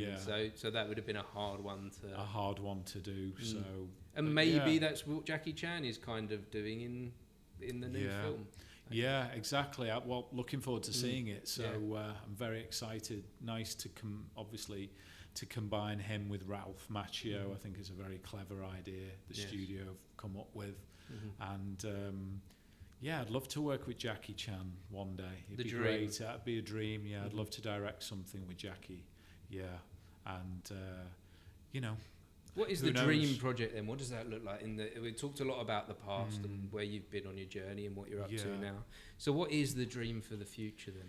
so that would have been a hard one to do. So, and maybe that's what Jackie Chan is kind of doing in the new film. Yeah, exactly. Well, looking forward to seeing it. So I'm very excited. Nice to obviously to combine him with Ralph Macchio. I think is a very clever idea the studio have come up with. And I'd love to work with Jackie Chan one day. It'd be great. That'd be a dream. Yeah, I'd love to direct something with Jackie. Yeah, and you know. What is the dream project then? What does that look like? We talked a lot about the past and where you've been on your journey and what you're up to now. So what is the dream for the future then?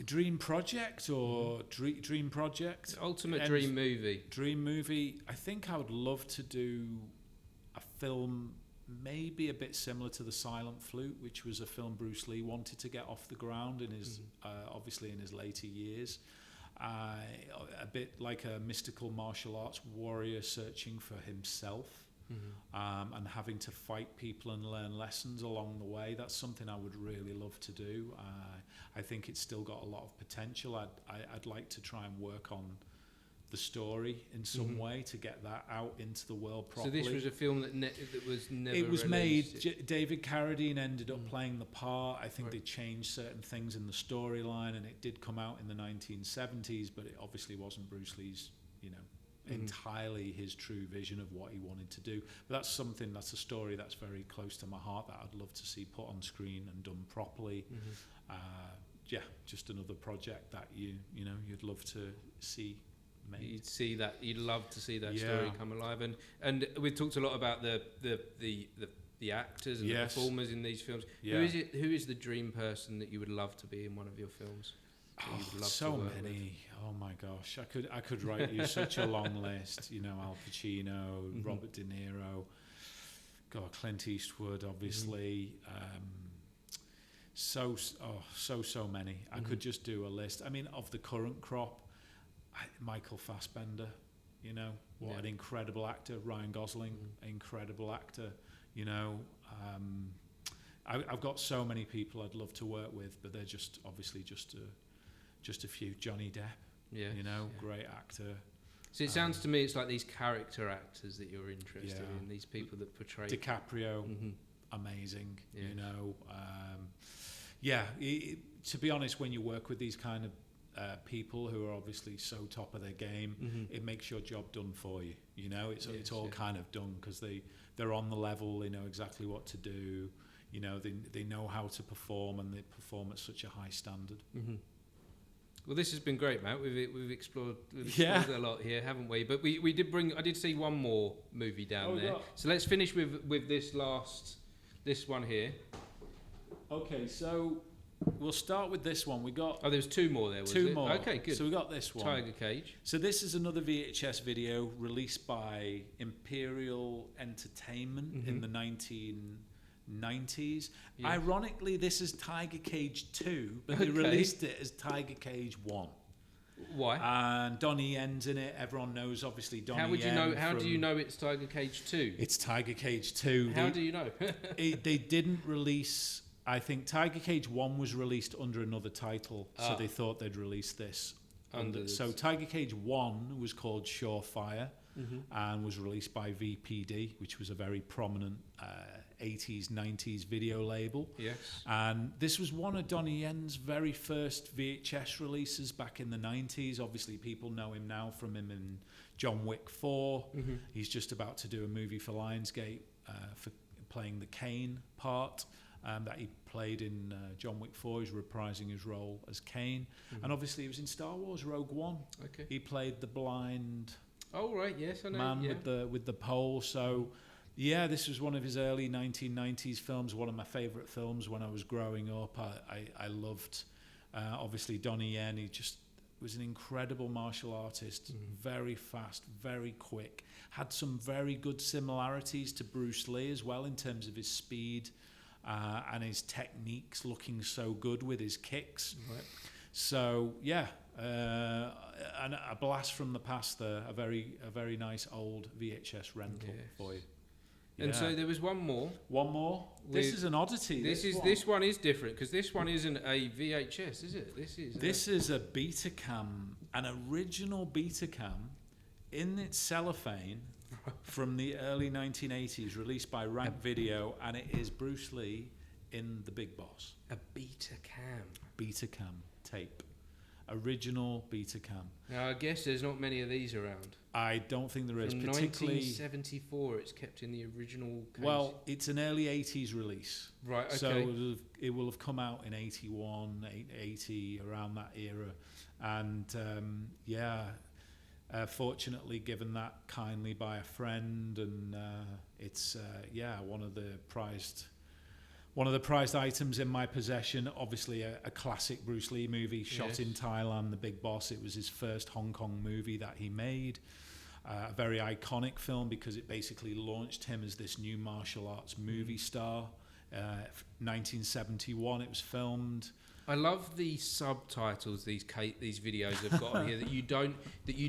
Dream project or dream project? Ultimate dream movie. Dream movie. I think I would love to do a film maybe a bit similar to The Silent Flute, which was a film Bruce Lee wanted to get off the ground in his obviously in his later years. A bit like a mystical martial arts warrior searching for himself and having to fight people and learn lessons along the way. That's something I would really love to do. I think it's still got a lot of potential. I'd like to try and work on the story in some way to get that out into the world properly. So this was a film that was never It was released. made. David Carradine ended up playing the part. I think they changed certain things in the storyline, and it did come out in the 1970s, but it obviously wasn't Bruce Lee's, entirely his true vision of what he wanted to do. But that's a story that's very close to my heart that I'd love to see put on screen and done properly. Just another project that you'd love to see. You'd love to see that story come alive, and we've talked a lot about the actors and the performers in these films. Who is the dream person that you would love to be in one of your films? So many. Oh my gosh, I could write you such a long list. Al Pacino, Robert De Niro, Clint Eastwood, obviously. So many. I could just do a list. I mean, of the current crop. Michael Fassbender, what an incredible actor. Ryan Gosling, incredible actor. I've got so many people I'd love to work with, but they're just obviously just a few. Johnny Depp, great actor. So it sounds to me it's like these character actors that you're interested in, these people that portray. DiCaprio, amazing. To be honest, when you work with these kind of people who are obviously so top of their game, it makes your job done for you. It's all kind of done because they're on the level. They know exactly what to do. They know how to perform, and they perform at such a high standard. Well, this has been great, Matt. We've explored a lot here, haven't we? But we did bring. I did see one more movie down there. So let's finish with this one here. Okay, so. We'll start with this one. We got. Oh, there's two more there. Two more. Okay, good. So we got this one. Tiger Cage. So this is another VHS video released by Imperial Entertainment in the 1990s. Yeah. Ironically, this is Tiger Cage 2, but they released it as Tiger Cage 1. Why? And Donnie Yen's in it. Everyone knows, obviously, Donnie Yen. How do you know it's Tiger Cage 2? It's Tiger Cage 2. How do you know? They didn't release. I think Tiger Cage 1 was released under another title, so they thought they'd release this. So Tiger Cage 1 was called Surefire and was released by VPD, which was a very prominent 80s, 90s video label. Yes. And this was one of Donnie Yen's very first VHS releases back in the 90s. Obviously, people know him now from him in John Wick 4. He's just about to do a movie for Lionsgate for playing the Kane part. that he played in John Wick 4. He's reprising his role as Kane. And obviously he was in Star Wars Rogue One. Okay. He played the blind Yes, I know. man with the pole. So, yeah, this was one of his early 1990s films, one of my favourite films when I was growing up. I loved, obviously, Donnie Yen. He just was an incredible martial artist, very fast, very quick, had some very good similarities to Bruce Lee as well in terms of his speed and his techniques, looking so good with his kicks. Right. So, yeah, and a blast from the past there, a very nice old VHS rental for you. And so there was one more. One more. This is an oddity. This one is different because this one isn't a VHS, is it? This is a Betacam, an original Betacam in its cellophane from the early 1980s, released by Rank Video, and it is Bruce Lee in The Big Boss. A Betacam tape. Original Betacam. Now, I guess there's not many of these around. I don't think there is, From particularly 1974, it's kept in the original case. Well, it's an early 80s release. Right, okay. So it will have come out in 81, 80, around that era. And, fortunately given that kindly by a friend, and it's, one of the prized items in my possession. Obviously a classic Bruce Lee movie shot in Thailand, The Big Boss. It was his first Hong Kong movie that he made. A very iconic film because it basically launched him as this new martial arts movie star. 1971 it was filmed. I love the subtitles these videos have got on here that you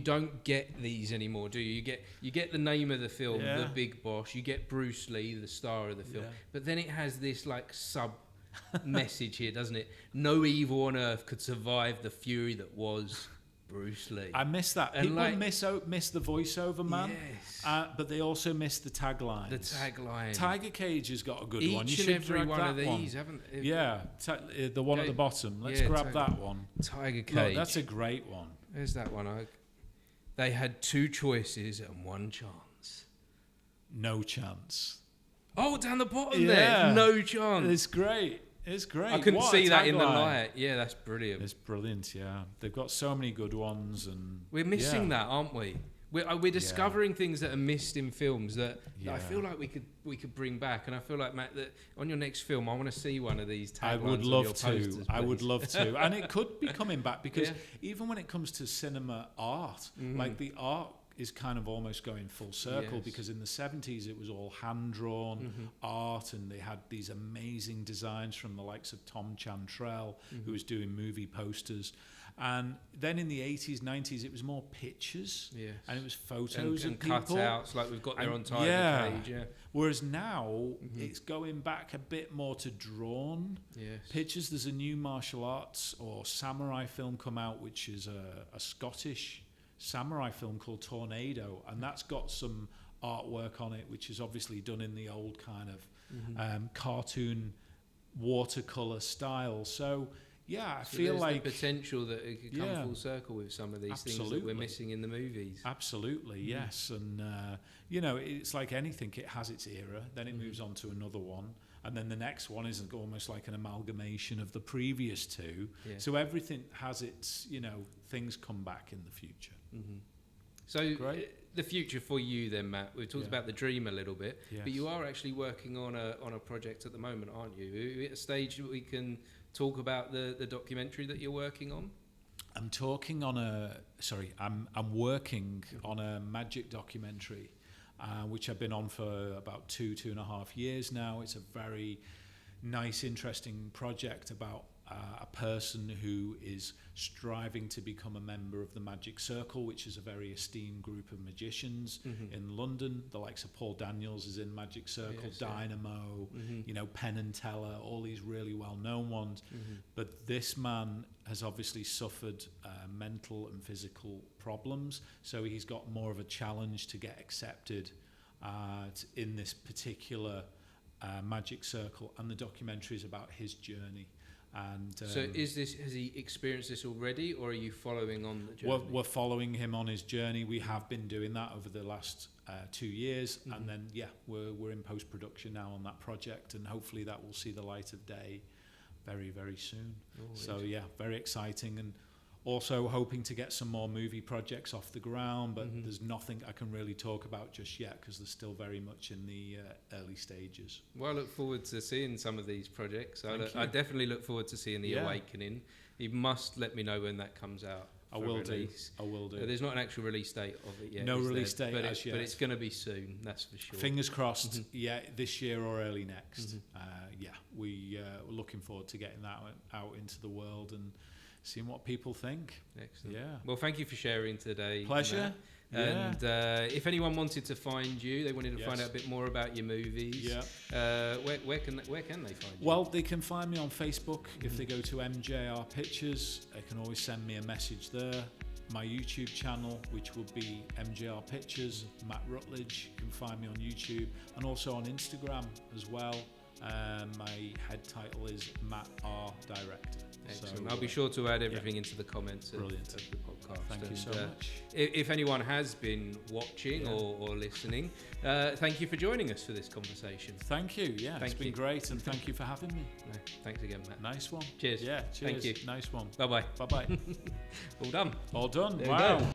don't get these anymore, do you? You get the name of the film, The Big Boss. You get Bruce Lee, the star of the film, but then it has this like sub message here, doesn't it? No evil on earth could survive the fury that was Bruce Lee. I miss that. And people miss the voiceover, man. Yes. But they also miss the taglines. The tagline. Tiger Cage has got a good Each one. You and should every drag one that of these, haven't they? Yeah, the one at the bottom. Let's grab that one. Tiger Cage. Look, that's a great one. There's that one. They had two choices and one chance. No chance. Oh, down the bottom there. No chance. It's great. It's great. I couldn't see that in the light. Yeah, that's brilliant. It's brilliant, yeah. They've got so many good ones. And we're missing that, aren't we? We're discovering things that are missed in films that I feel like we could bring back. And I feel like, Matt, that on your next film, I want to see one of these taglines. I would love to. And it could be coming back because even when it comes to cinema art, like the art is kind of almost going full circle because in the 70s it was all hand-drawn art, and they had these amazing designs from the likes of Tom Chantrell, who was doing movie posters. And then in the 80s, 90s, it was more pictures, and it was photos and of people. cutouts like we've got there on Tiger Cage. Yeah. Whereas now, it's going back a bit more to drawn pictures. There's a new martial arts or samurai film come out, which is a Scottish samurai film called Tornado, and that's got some artwork on it, which is obviously done in the old kind of cartoon watercolor style. So I feel like the potential that it could come full circle with some of these things that we're missing in the movies. Absolutely, yes. And it's like anything, it has its era, then it moves on to another one, and then the next one is almost like an amalgamation of the previous two. So everything has its, things come back in the future. So the future for you then, Matt, we've talked about the dream a little bit, but you are actually working on a project at the moment, aren't you? Are you at a stage that we can talk about the documentary that you're working on? I'm working on a magic documentary, which I've been on for about 2.5 years now. It's a very nice, interesting project about a person who is striving to become a member of the Magic Circle, which is a very esteemed group of magicians in London. The likes of Paul Daniels is in Magic Circle, Dynamo, Penn and Teller, all these really well-known ones. But this man has obviously suffered mental and physical problems, so he's got more of a challenge to get accepted in this particular Magic Circle, and the documentary is about his journey. And so has he experienced this already, or are you following on the journey? we're following him on his journey. We have been doing that over the last 2 years, and then we're in post-production now on that project, and hopefully that will see the light of day very, very soon. So very exciting, and also hoping to get some more movie projects off the ground, but there's nothing I can really talk about just yet because they're still very much in the early stages. Well, I look forward to seeing some of these projects. I definitely look forward to seeing The Awakening. You must let me know when that comes out. I will do. There's not an actual release date of it yet. No release date but yet. But it's going to be soon, that's for sure. Fingers crossed, this year or early next. We're looking forward to getting that out into the world and seeing what people think. Excellent. Yeah. Well, thank you for sharing today. Pleasure. Matt. And if anyone wanted to find you, they wanted to find out a bit more about your movies. Where can they find you? Well, they can find me on Facebook if they go to MJR Pictures. They can always send me a message there. My YouTube channel, which will be MJR Pictures, Matt Routledge. You can find me on YouTube and also on Instagram as well. My head title is Matt R. Director. Excellent. So, I'll be sure to add everything into the comments of the podcast. Thank you so much. If anyone has been watching or listening, thank you for joining us for this conversation. Thank you. It's been great, and thank you for having me. Thanks again, Matt. Nice one. Cheers. Cheers. Thank you. Nice one. Bye-bye. Bye-bye. All done. All done. There wow.